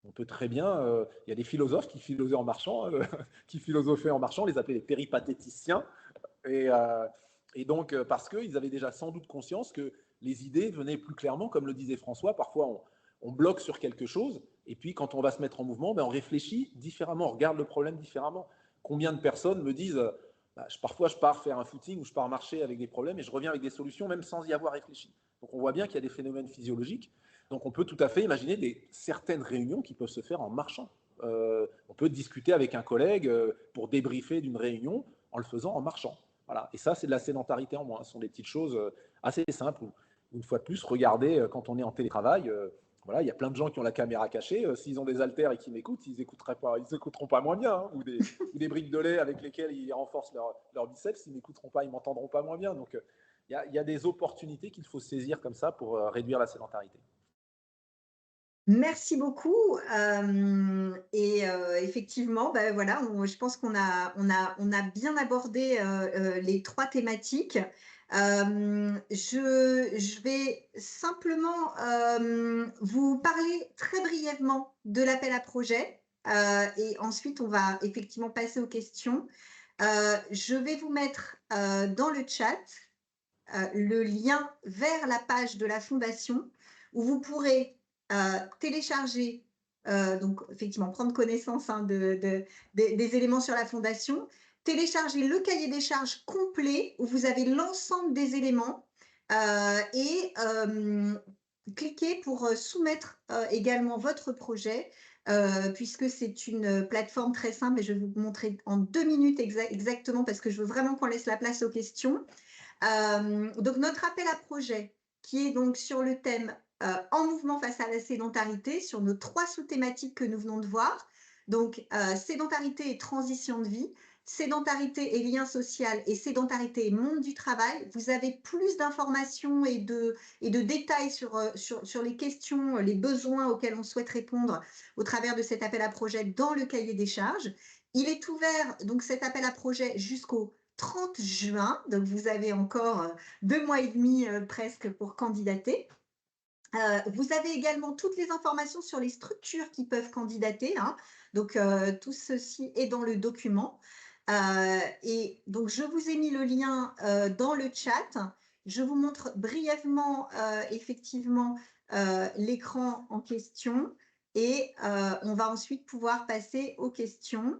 On peut très bien, il y a des philosophes qui philosophaient en marchant, qui philosophaient en marchant, on les appelait les péripatéticiens. Et, euh, et donc, parce qu'ils avaient déjà sans doute conscience que les idées venaient plus clairement, comme le disait François, parfois on bloque sur quelque chose, et puis quand on va se mettre en mouvement, ben on réfléchit différemment, on regarde le problème différemment. Combien de personnes me disent, parfois je pars faire un footing ou je pars marcher avec des problèmes et je reviens avec des solutions même sans y avoir réfléchi. Donc on voit bien qu'il y a des phénomènes physiologiques. Donc on peut tout à fait imaginer certaines réunions qui peuvent se faire en marchant. On peut discuter avec un collègue pour débriefer d'une réunion en le faisant en marchant. Voilà. Et ça, c'est de la sédentarité en moins. Ce sont des petites choses assez simples. Une fois de plus, regardez quand on est en télétravail. Voilà, il y a plein de gens qui ont la caméra cachée. S'ils ont des haltères et qui m'écoutent, ils n'écouteront pas moins bien. Hein, ou des briques de lait avec lesquelles ils renforcent leur biceps, ils n'écouteront pas, ils m'entendront pas moins bien. Donc, il y a des opportunités qu'il faut saisir comme ça pour réduire la sédentarité. Merci beaucoup. Effectivement, bah, voilà, je pense qu'on a bien abordé les trois thématiques. Je vais simplement vous parler très brièvement de l'appel à projet et ensuite on va effectivement passer aux questions. Je vais vous mettre dans le chat le lien vers la page de la Fondation où vous pourrez télécharger, donc effectivement prendre connaissance hein, des éléments sur la Fondation, télécharger le cahier des charges complet où vous avez l'ensemble des éléments et cliquer pour soumettre également votre projet puisque c'est une plateforme très simple et je vais vous montrer en 2 minutes exactement parce que je veux vraiment qu'on laisse la place aux questions. Donc notre appel à projet qui est donc sur le thème en mouvement face à la sédentarité, sur nos 3 sous-thématiques que nous venons de voir. Donc sédentarité et transition de vie, sédentarité et lien social et sédentarité et monde du travail. Vous avez plus d'informations et de détails sur les questions, les besoins auxquels on souhaite répondre au travers de cet appel à projet dans le cahier des charges. Il est ouvert, donc cet appel à projet jusqu'au 30 juin, donc vous avez encore 2 mois et demi presque pour candidater. Vous avez également toutes les informations sur les structures qui peuvent candidater, hein. Donc tout ceci est dans le document. Et donc je vous ai mis le lien dans le chat. Je vous montre brièvement effectivement l'écran en question et on va ensuite pouvoir passer aux questions.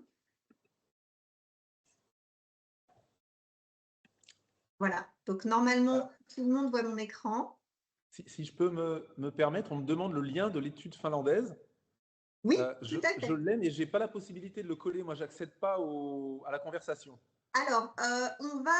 Voilà, donc normalement, tout le monde voit mon écran. Si je peux me permettre, on me demande le lien de l'étude finlandaise. Oui, tout à Je fait. l'ai, mais je n'ai pas la possibilité de le coller. Moi, j'accède pas à la conversation. Alors, on va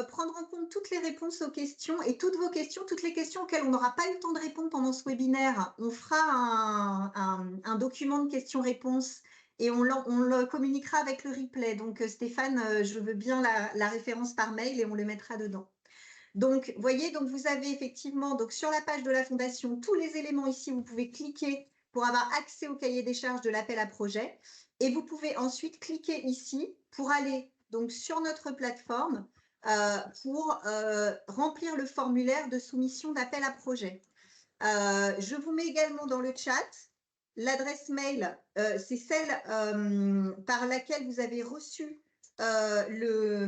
prendre en compte toutes les réponses aux questions et toutes vos questions, toutes les questions auxquelles on n'aura pas eu le temps de répondre pendant ce webinaire. On fera un document de questions-réponses et on le communiquera avec le replay. Donc, Stéphane, je veux bien la référence par mail et on le mettra dedans. Donc, voyez, donc vous avez effectivement donc sur la page de la Fondation tous les éléments ici. Vous pouvez cliquer pour avoir accès au cahier des charges de l'appel à projet. Et vous pouvez ensuite cliquer ici pour aller donc sur notre plateforme pour remplir le formulaire de soumission d'appel à projet. Je vous mets également dans le chat l'adresse mail, c'est celle par laquelle vous avez reçu le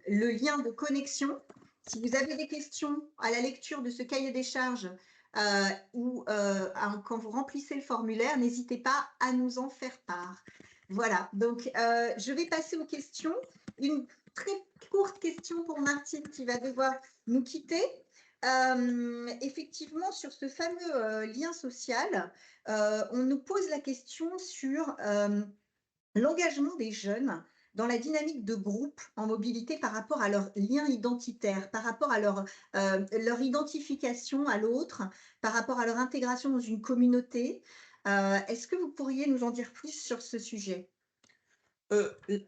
lien de connexion. Si vous avez des questions à la lecture de ce cahier des charges ou quand vous remplissez le formulaire, n'hésitez pas à nous en faire part. Voilà, donc je vais passer aux questions. Une très courte question pour Martine qui va devoir nous quitter. Effectivement, sur ce fameux lien social, on nous pose la question sur l'engagement des jeunes dans la dynamique de groupe en mobilité par rapport à leur lien identitaire, par rapport à leur identification à l'autre, par rapport à leur intégration dans une communauté. Est-ce que vous pourriez nous en dire plus sur ce sujet?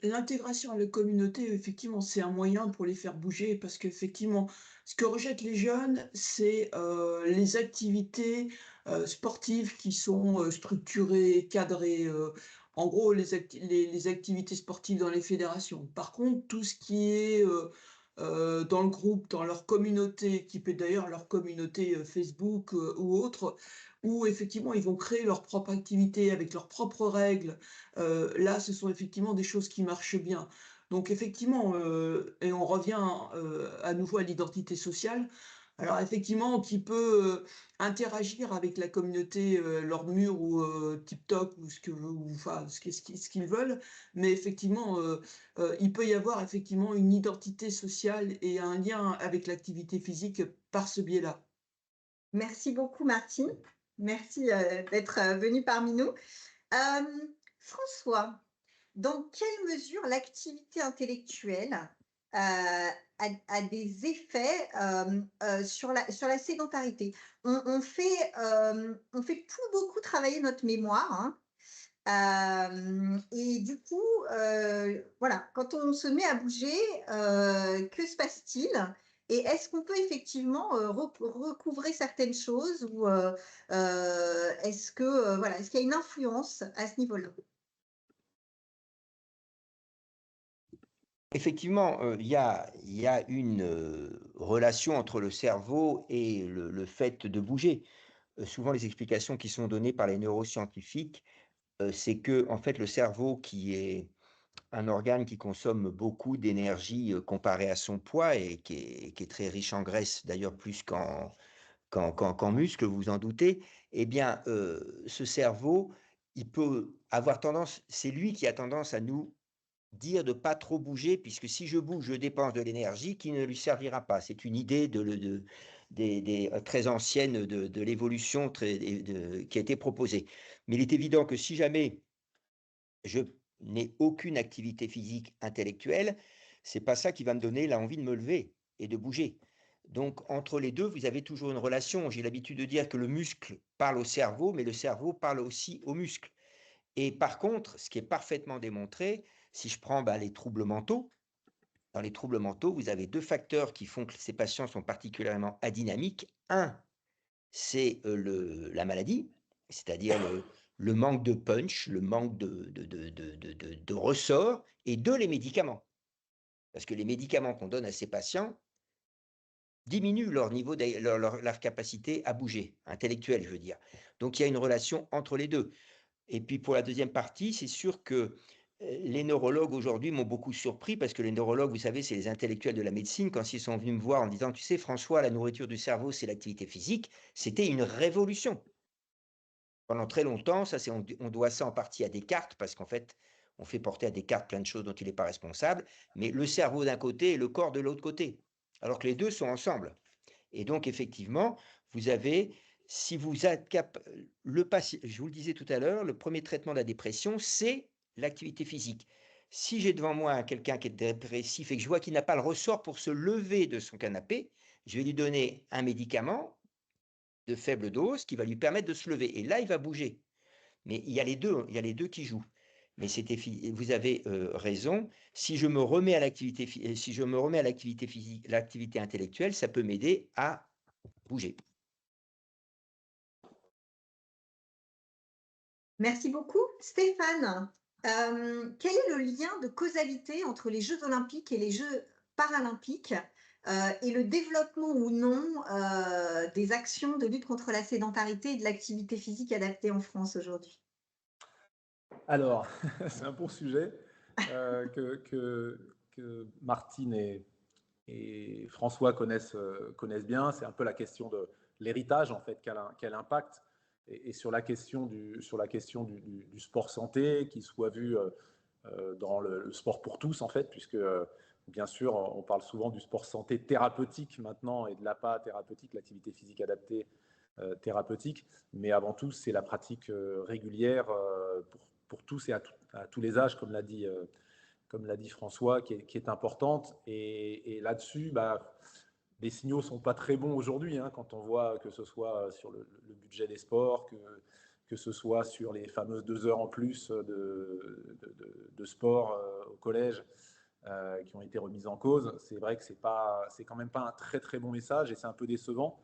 L'intégration à la communauté, effectivement, c'est un moyen pour les faire bouger parce qu'effectivement, ce que rejettent les jeunes, c'est, les activités, sportives qui sont, structurées, cadrées, en gros les activités sportives dans les fédérations. Par contre, tout ce qui est, dans le groupe, dans leur communauté, qui peut d'ailleurs leur communauté, Facebook, ou autre, où effectivement ils vont créer leur propre activité avec leurs propres règles. Là, ce sont effectivement des choses qui marchent bien. Donc effectivement, et on revient, à nouveau à l'identité sociale. Alors effectivement, qui peut, interagir avec la communauté, leur mur ou, TikTok ou ce que ou enfin ce qu'ils veulent. Mais effectivement, il peut y avoir effectivement une identité sociale et un lien avec l'activité physique par ce biais-là. Merci beaucoup, Martine. Merci d'être venue parmi nous. François, dans quelle mesure l'activité intellectuelle a des effets sur la sédentarité? On fait plus beaucoup travailler notre mémoire, hein, et du coup, voilà, quand on se met à bouger, que se passe-t-il? Et est-ce qu'on peut effectivement recouvrer certaines choses ou est-ce que voilà, est-ce qu'il y a une influence à ce niveau-là? Effectivement, il y a une, relation entre le cerveau et le fait de bouger. Souvent les explications qui sont données par les neuroscientifiques, c'est que en fait, le cerveau qui est un organe qui consomme beaucoup d'énergie, comparé à son poids et qui est très riche en graisse, d'ailleurs plus qu'en muscles, vous vous en doutez. Eh bien, ce cerveau, il peut avoir tendance c'est lui qui a tendance à nous dire de pas trop bouger, puisque si je bouge, je dépense de l'énergie qui ne lui servira pas. C'est une idée très ancienne de l'évolution qui a été proposée. Mais il est évident que si jamais je n'ai aucune activité physique intellectuelle, c'est pas ça qui va me donner l'envie de me lever et de bouger. Donc entre les 2, vous avez toujours une relation. J'ai l'habitude de dire que le muscle parle au cerveau, mais le cerveau parle aussi au muscle. Et par contre, ce qui est parfaitement démontré, si je prends, les troubles mentaux, dans les troubles mentaux, vous avez 2 facteurs qui font que ces patients sont particulièrement adynamiques. Un, c'est, la maladie, c'est-à-dire le manque de punch, le manque de ressort, et 2, les médicaments. Parce que les médicaments qu'on donne à ces patients diminuent leur niveau leur capacité à bouger, intellectuelle, je veux dire. Donc il y a une relation entre les 2. Et puis pour la deuxième partie, c'est sûr que, les neurologues aujourd'hui m'ont beaucoup surpris parce que les neurologues, vous savez, c'est les intellectuels de la médecine. Quand ils sont venus me voir en disant: «Tu sais François, la nourriture du cerveau, c'est l'activité physique», c'était une révolution. Pendant très longtemps, ça c'est on doit ça en partie à Descartes parce qu'en fait, on fait porter à Descartes plein de choses dont il n'est pas responsable, mais le cerveau d'un côté et le corps de l'autre côté, alors que les 2 sont ensemble. Et donc effectivement, vous avez si vous êtes cap le patient je vous le disais tout à l'heure, le premier traitement de la dépression, c'est l'activité physique. Si j'ai devant moi quelqu'un qui est dépressif et que je vois qu'il n'a pas le ressort pour se lever de son canapé, je vais lui donner un médicament de faible dose qui va lui permettre de se lever et là, il va bouger. Mais il y a les 2 qui jouent. Mais vous avez, raison, si je me remets à l'activité physique l'activité intellectuelle, ça peut m'aider à bouger. Merci beaucoup. Stéphane, quel est le lien de causalité entre les Jeux olympiques et les Jeux paralympiques, et le développement ou non, des actions de lutte contre la sédentarité et de l'activité physique adaptée en France aujourd'hui? Alors, c'est un bon sujet que Martine et François connaissent bien. C'est un peu la question de l'héritage, en fait, quel impact. et sur la question du sport santé, qui soit vu dans le sport pour tous, en fait, puisque bien sûr, on parle souvent du sport santé thérapeutique maintenant et de l'APA thérapeutique, l'activité physique adaptée thérapeutique, mais avant tout, c'est la pratique régulière pour tous et à tous les âges, comme l'a dit François, qui est importante. Et là-dessus, les signaux ne sont pas très bons aujourd'hui, hein, quand on voit que ce soit sur le budget des sports, que ce soit sur les fameuses 2 heures en plus de sport au collège qui ont été remises en cause. C'est vrai que c'est quand même pas un très très bon message et c'est un peu décevant.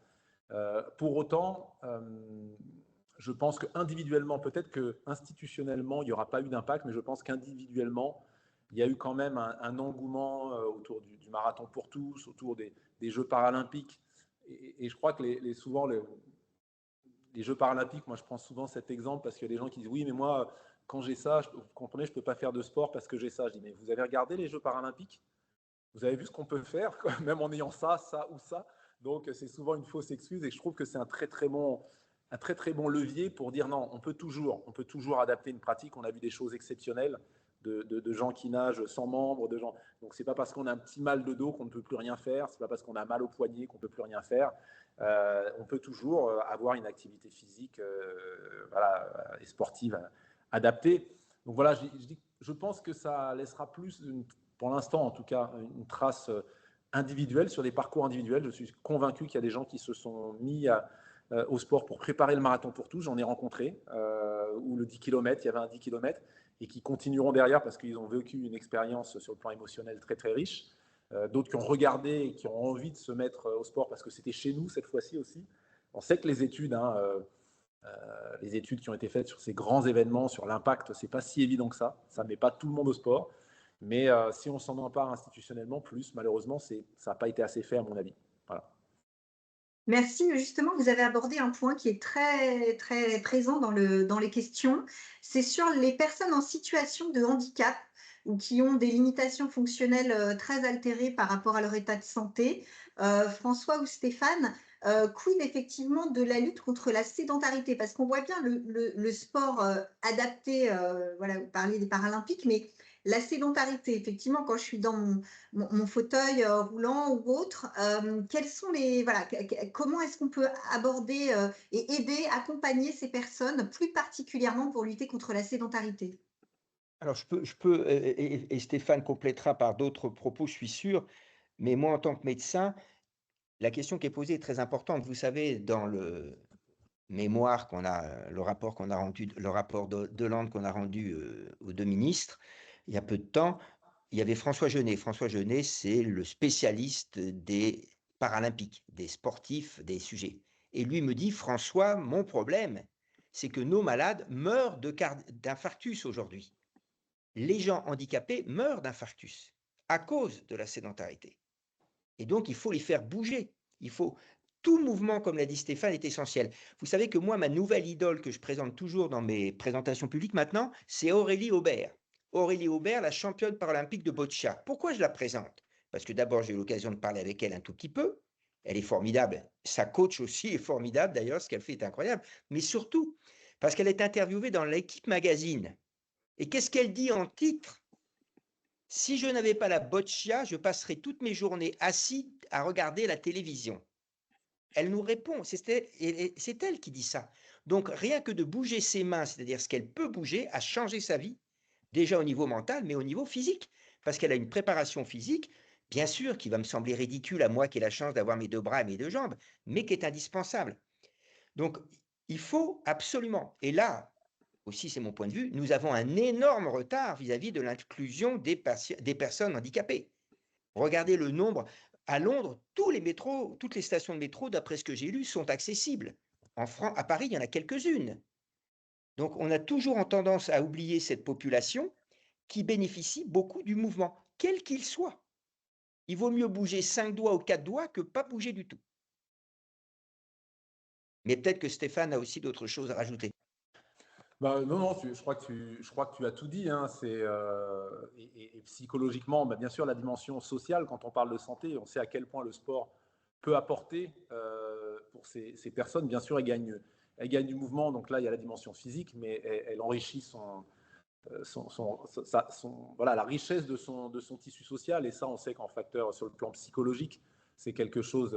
Pour autant, je pense qu'individuellement, peut-être qu'institutionnellement, il n'y aura pas eu d'impact, mais je pense qu'individuellement, il y a eu quand même un engouement autour du marathon pour tous, autour des Jeux paralympiques. Et je crois que souvent, les Jeux paralympiques, moi je prends souvent cet exemple parce qu'il y a des gens qui disent oui, mais moi, quand j'ai ça, vous comprenez, je ne peux pas faire de sport parce que j'ai ça. Je dis, mais vous avez regardé les Jeux paralympiques? Vous avez vu ce qu'on peut faire, quoi, même en ayant ça, ça ou ça. Donc c'est souvent une fausse excuse et je trouve que c'est un très très bon levier pour dire non, on peut toujours adapter une pratique. On a vu des choses exceptionnelles de gens qui nagent sans membres, de gens. Donc c'est pas parce qu'on a un petit mal de dos qu'on ne peut plus rien faire, c'est pas parce qu'on a mal au poignet qu'on ne peut plus rien faire. On peut toujours avoir une activité physique et sportive adaptée. Donc voilà, je pense que ça laissera plus, pour l'instant en tout cas, une trace individuelle sur des parcours individuels. Je suis convaincu qu'il y a des gens qui se sont mis au sport pour préparer le marathon pour tous. J'en ai rencontré, ou le 10 km, il y avait un 10 km, et qui continueront derrière parce qu'ils ont vécu une expérience sur le plan émotionnel très très riche. D'autres qui ont regardé et qui ont envie de se mettre au sport parce que c'était chez nous cette fois-ci aussi. On sait que les études qui ont été faites sur ces grands événements, sur l'impact, c'est pas si évident que ça. Ça ne met pas tout le monde au sport. Mais si on s'en empare institutionnellement, malheureusement, ça n'a pas été assez fait à mon avis. Voilà. Merci. Justement, vous avez abordé un point qui est très, très présent dans les questions. C'est sur les personnes en situation de handicap ou qui ont des limitations fonctionnelles très altérées par rapport à leur état de santé. François ou Stéphane, quid effectivement de la lutte contre la sédentarité? Parce qu'on voit bien le sport adapté, voilà, vous parlez des Paralympiques, mais la sédentarité, effectivement, quand je suis dans mon fauteuil roulant ou autre, quels sont voilà, comment est-ce qu'on peut aborder et aider, accompagner ces personnes, plus particulièrement pour lutter contre la sédentarité? Alors je peux et Stéphane complétera par d'autres propos, je suis sûr, mais moi en tant que médecin, la question qui est posée est très importante. Vous savez, dans le mémoire qu'on a, le rapport qu'on a rendu, le rapport de Delande qu'on a rendu aux 2 ministres, il y a peu de temps, il y avait François Genet. François Genet, c'est le spécialiste des paralympiques, des sportifs, des sujets. Et lui me dit: «François, mon problème, c'est que nos malades meurent d'infarctus aujourd'hui. Les gens handicapés meurent d'infarctus à cause de la sédentarité. Et donc, il faut les faire bouger. Il faut tout mouvement, comme l'a dit Stéphane, est essentiel. Vous savez que moi, ma nouvelle idole que je présente toujours dans mes présentations publiques maintenant, c'est Aurélie Aubert. Aurélie Aubert, la championne paralympique de boccia. Pourquoi je la présente? Parce que d'abord, j'ai eu l'occasion de parler avec elle un tout petit peu. Elle est formidable. Sa coach aussi est formidable, d'ailleurs, ce qu'elle fait est incroyable. Mais surtout, parce qu'elle est interviewée dans l'Équipe Magazine. Et qu'est-ce qu'elle dit en titre? Si je n'avais pas la boccia, je passerais toutes mes journées assis à regarder la télévision. Elle nous répond, c'est elle qui dit ça. Donc rien que de bouger ses mains, c'est-à-dire ce qu'elle peut bouger, a changé sa vie, déjà au niveau mental, mais au niveau physique, parce qu'elle a une préparation physique, bien sûr, qui va me sembler ridicule à moi qui ai la chance d'avoir mes 2 bras et mes 2 jambes, mais qui est indispensable. Donc il faut absolument, et là, aussi c'est mon point de vue, nous avons un énorme retard vis-à-vis de l'inclusion des personnes handicapées. Regardez le nombre. À Londres, tous les métros, toutes les stations de métro, d'après ce que j'ai lu, sont accessibles. À Paris, il y en a quelques-unes. Donc, on a toujours tendance à oublier cette population qui bénéficie beaucoup du mouvement, quel qu'il soit. Il vaut mieux bouger 5 doigts ou 4 doigts que pas bouger du tout. Mais peut-être que Stéphane a aussi d'autres choses à rajouter. Non, je crois que tu as tout dit. Hein, et psychologiquement, bien sûr, la dimension sociale, quand on parle de santé, on sait à quel point le sport peut apporter pour ces personnes. Bien sûr, ils gagnent elle gagne du mouvement, donc là, il y a la dimension physique, mais elle enrichit voilà, la richesse de son tissu social. Et ça, on sait qu'en facteur sur le plan psychologique, c'est quelque chose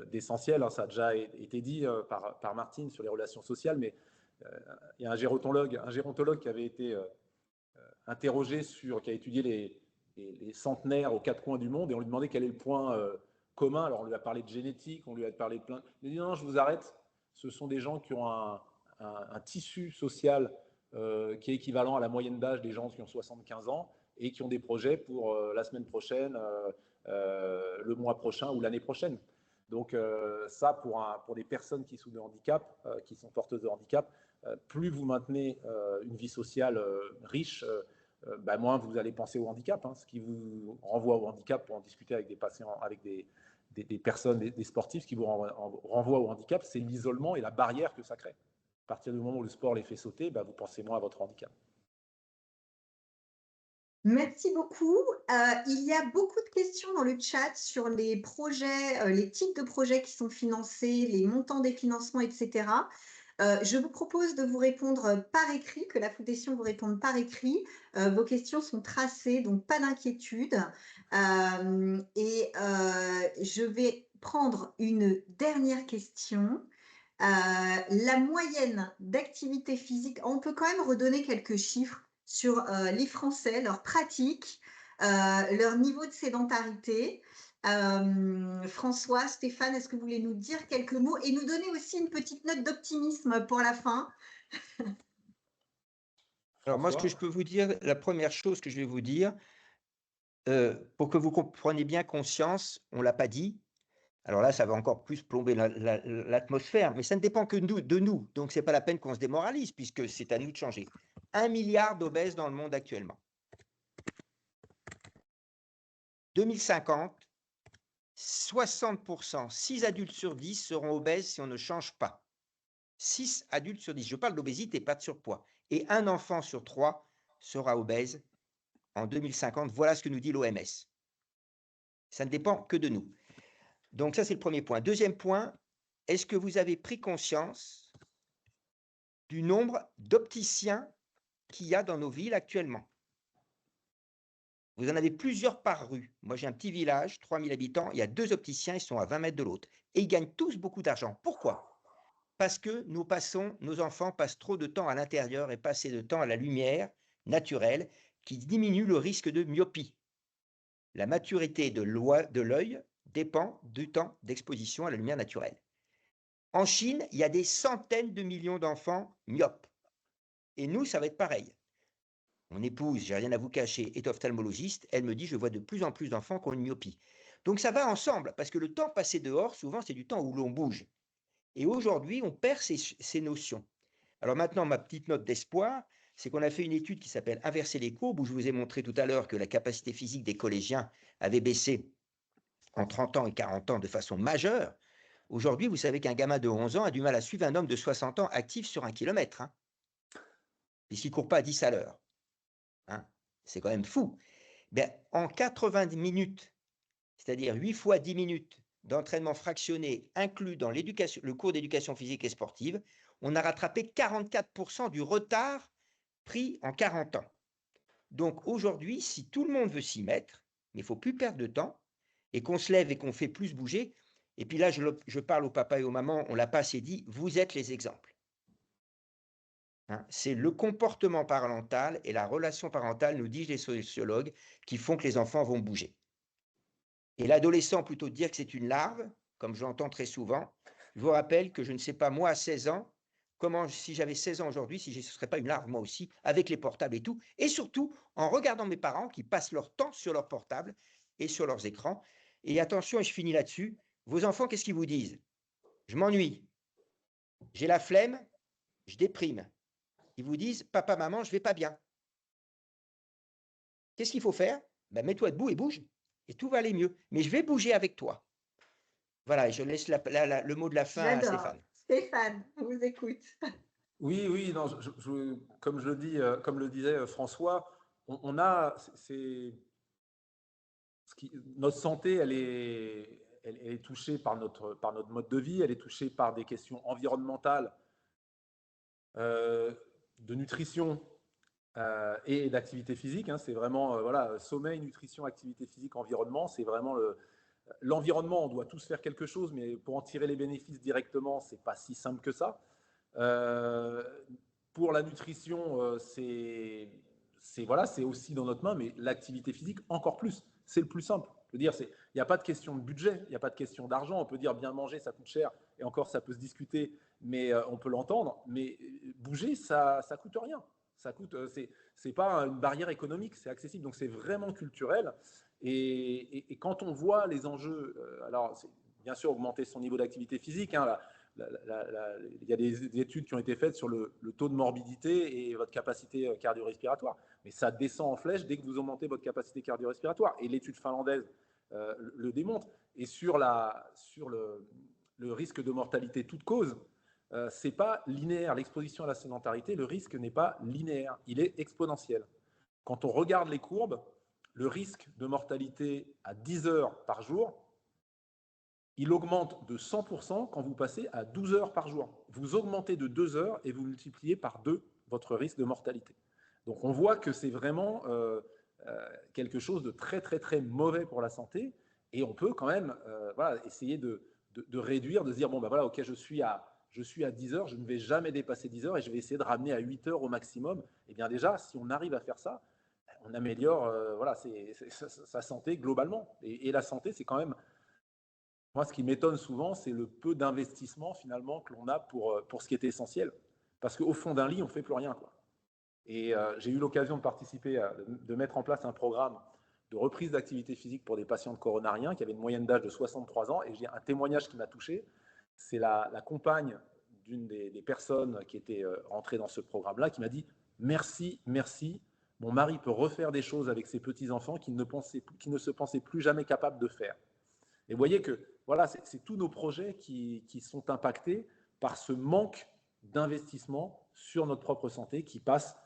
d'essentiel. Hein. Ça a déjà été dit par Martine sur les relations sociales, mais il y a un gérontologue qui avait été interrogé qui a étudié les centenaires aux quatre coins du monde, et on lui demandait quel est le point commun. Alors on lui a parlé de génétique, on lui a parlé de plein. Il a dit non, je vous arrête. Ce sont des gens qui ont un tissu social qui est équivalent à la moyenne d'âge des gens qui ont 75 ans et qui ont des projets pour la semaine prochaine, le mois prochain ou l'année prochaine. Donc ça, pour des personnes qui sont de handicap, qui sont porteuses de handicap, plus vous maintenez une vie sociale riche, moins vous allez penser au handicap, hein, ce qui vous renvoie au handicap, pour en discuter avec des patients, avec des personnes, des sportifs, ce qui vous renvoie au handicap, c'est l'isolement et la barrière que ça crée. À partir du moment où le sport les fait sauter, vous pensez moins à votre handicap. Merci beaucoup. Il y a beaucoup de questions dans le chat sur les projets, les types de projets qui sont financés, les montants des financements, etc. Je vous propose de vous répondre par écrit, que la Fondation vous réponde par écrit. Vos questions sont tracées, donc pas d'inquiétude. Je vais prendre une dernière question. La moyenne d'activité physique, on peut quand même redonner quelques chiffres sur les Français, leur pratique, leur niveau de sédentarité. François, Stéphane, est-ce que vous voulez nous dire quelques mots et nous donner aussi une petite note d'optimisme pour la fin? Alors moi, ce que je peux vous dire, la première chose que je vais vous dire, pour que vous compreniez bien conscience, on ne l'a pas dit. Alors là, ça va encore plus plomber l'atmosphère, mais ça ne dépend que de nous. Donc, ce n'est pas la peine qu'on se démoralise, puisque c'est à nous de changer. 1 milliard d'obèses dans le monde actuellement. 2050, 60%, 6 adultes sur 10 seront obèses si on ne change pas. 6 adultes sur 10. Je parle d'obésité, pas de surpoids. Et un enfant sur 3 sera obèse en 2050. Voilà ce que nous dit l'OMS. Ça ne dépend que de nous. Donc ça, c'est le premier point. Deuxième point, est-ce que vous avez pris conscience du nombre d'opticiens qu'il y a dans nos villes actuellement? Vous en avez plusieurs par rue. Moi, j'ai un petit village, 3000 habitants, il y a 2 opticiens, ils sont à 20 mètres de l'autre. Et ils gagnent tous beaucoup d'argent. Pourquoi? Parce que nos enfants passent trop de temps à l'intérieur et pas assez de temps à la lumière naturelle qui diminue le risque de myopie. La maturité de l'œil dépend du temps d'exposition à la lumière naturelle. En Chine, il y a des centaines de millions d'enfants myopes. Et nous, ça va être pareil. Mon épouse, j'ai rien à vous cacher, est ophtalmologiste. Elle me dit, je vois de plus en plus d'enfants qui ont une myopie. Donc ça va ensemble, parce que le temps passé dehors, souvent, c'est du temps où l'on bouge. Et aujourd'hui, on perd ces notions. Alors maintenant, ma petite note d'espoir, c'est qu'on a fait une étude qui s'appelle Inverser les courbes, où je vous ai montré tout à l'heure que la capacité physique des collégiens avait baissé en 30 ans et 40 ans de façon majeure. Aujourd'hui, vous savez qu'un gamin de 11 ans a du mal à suivre un homme de 60 ans actif sur 1 kilomètre, hein, puisqu'il ne court pas à 10 à l'heure. Hein, c'est quand même fou. Ben, en 90 minutes, c'est-à-dire 8 fois 10 minutes d'entraînement fractionné inclus dans le cours d'éducation physique et sportive, on a rattrapé 44% du retard pris en 40 ans. Donc aujourd'hui, si tout le monde veut s'y mettre, mais il ne faut plus perdre de temps, et qu'on se lève et qu'on fait plus bouger, et puis là, je parle aux papas et aux mamans, on ne l'a pas assez dit, vous êtes les exemples. Hein, c'est le comportement parental et la relation parentale, nous disent les sociologues, qui font que les enfants vont bouger. Et l'adolescent, plutôt de dire que c'est une larve, comme je l'entends très souvent, je vous rappelle que je ne sais pas, moi, à 16 ans, si j'avais 16 ans aujourd'hui, si je ne serais pas une larve, moi aussi, avec les portables et tout, et surtout en regardant mes parents qui passent leur temps sur leur portable et sur leurs écrans. Et attention, et je finis là-dessus, vos enfants, qu'est-ce qu'ils vous disent? Je m'ennuie, j'ai la flemme, je déprime. Ils vous disent, papa, maman, je ne vais pas bien. Qu'est-ce qu'il faut faire? Ben, mets-toi debout et bouge, et tout va aller mieux. Mais je vais bouger avec toi. Voilà, et je laisse le mot de la fin à Stéphane. Stéphane, on vous écoute. Oui, non, comme le disait François, on a, notre santé, elle est touchée par notre mode de vie, elle est touchée par des questions environnementales de nutrition et d'activité physique. Hein. C'est vraiment voilà, sommeil, nutrition, activité physique, environnement. C'est vraiment l'environnement. On doit tous faire quelque chose, mais pour en tirer les bénéfices directement, c'est pas si simple que ça. Pour la nutrition, c'est voilà, c'est aussi dans notre main, mais l'activité physique encore plus. C'est le plus simple. Je veux dire, il n'y a pas de question de budget, il n'y a pas de question d'argent. On peut dire bien manger, ça coûte cher, et encore ça peut se discuter, mais on peut l'entendre. Mais bouger, ça coûte rien. Ça coûte, c'est pas une barrière économique, c'est accessible. Donc c'est vraiment culturel. Et quand on voit les enjeux, alors c'est bien sûr augmenter son niveau d'activité physique. Hein, il y a des études qui ont été faites sur le taux de morbidité et votre capacité cardio-respiratoire. Mais ça descend en flèche dès que vous augmentez votre capacité cardio-respiratoire. Et l'étude finlandaise le démontre. Et sur le risque de mortalité toute cause, c'est pas linéaire. L'exposition à la sédentarité, le risque n'est pas linéaire. Il est exponentiel. Quand on regarde les courbes, le risque de mortalité à 10 heures par jour, il augmente de 100% quand vous passez à 12 heures par jour. Vous augmentez de 2 heures et vous multipliez par 2 votre risque de mortalité. Donc on voit que c'est vraiment quelque chose de très très très mauvais pour la santé, et on peut quand même voilà, essayer de réduire, de se dire bon ben voilà, ok, je suis à 10 heures, je ne vais jamais dépasser 10 heures et je vais essayer de ramener à 8 heures au maximum. Et bien déjà, si on arrive à faire ça, on améliore voilà, sa santé globalement. Et la santé, c'est quand même, moi, ce qui m'étonne souvent, c'est le peu d'investissement finalement que l'on a pour ce qui est essentiel. Parce qu'au fond d'un lit, on ne fait plus rien, quoi. Et j'ai eu l'occasion de participer, de mettre en place un programme de reprise d'activité physique pour des patients de coronariens qui avaient une moyenne d'âge de 63 ans. Et j'ai un témoignage qui m'a touché. C'est la compagne d'une des personnes qui était rentrée dans ce programme-là qui m'a dit « Merci, merci, mon mari peut refaire des choses avec ses petits-enfants qu'il ne se pensait plus jamais capable de faire. » Et vous voyez que voilà, c'est tous nos projets qui sont impactés par ce manque d'investissement sur notre propre santé qui passe,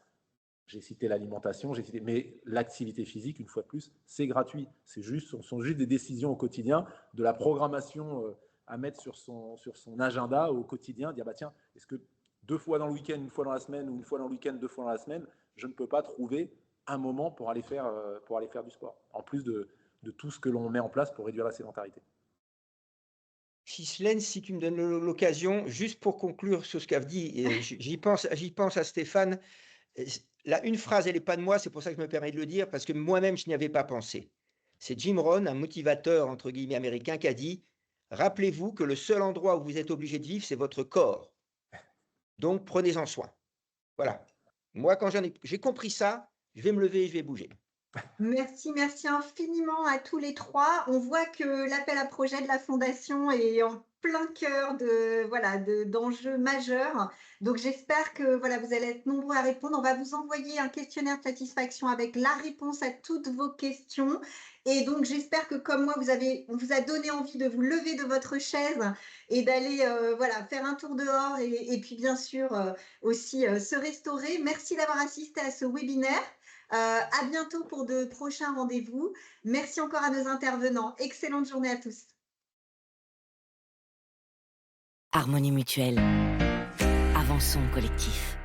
j'ai cité l'alimentation, mais l'activité physique, une fois de plus, c'est gratuit. Ce sont juste des décisions au quotidien, de la programmation à mettre sur son agenda au quotidien, dire bah tiens, est-ce que 2 fois dans le week-end, 1 fois dans la semaine, ou 1 fois dans le week-end, 2 fois dans la semaine, je ne peux pas trouver un moment pour aller faire du sport, en plus de tout ce que l'on met en place pour réduire la sédentarité. Ghislaine, si tu me donnes l'occasion, juste pour conclure sur ce qu'a dit, j'y pense à Stéphane. Là, une phrase, elle n'est pas de moi, c'est pour ça que je me permets de le dire, parce que moi-même, je n'y avais pas pensé. C'est Jim Rohn, un motivateur, entre guillemets, américain, qui a dit « Rappelez-vous que le seul endroit où vous êtes obligé de vivre, c'est votre corps. Donc, prenez-en soin. » Voilà. Moi, quand j'ai compris ça, je vais me lever et je vais bouger. Merci, merci infiniment à tous les trois. On voit que l'appel à projet de la Fondation est en plein cœur d'enjeux majeurs. Donc, j'espère que voilà, vous allez être nombreux à répondre. On va vous envoyer un questionnaire de satisfaction avec la réponse à toutes vos questions. Et donc, j'espère que comme moi, on vous a donné envie de vous lever de votre chaise et d'aller faire un tour dehors et puis bien sûr aussi se restaurer. Merci d'avoir assisté à ce webinaire. À bientôt pour de prochains rendez-vous. Merci encore à nos intervenants. Excellente journée à tous. Harmonie mutuelle. Avançons collectif.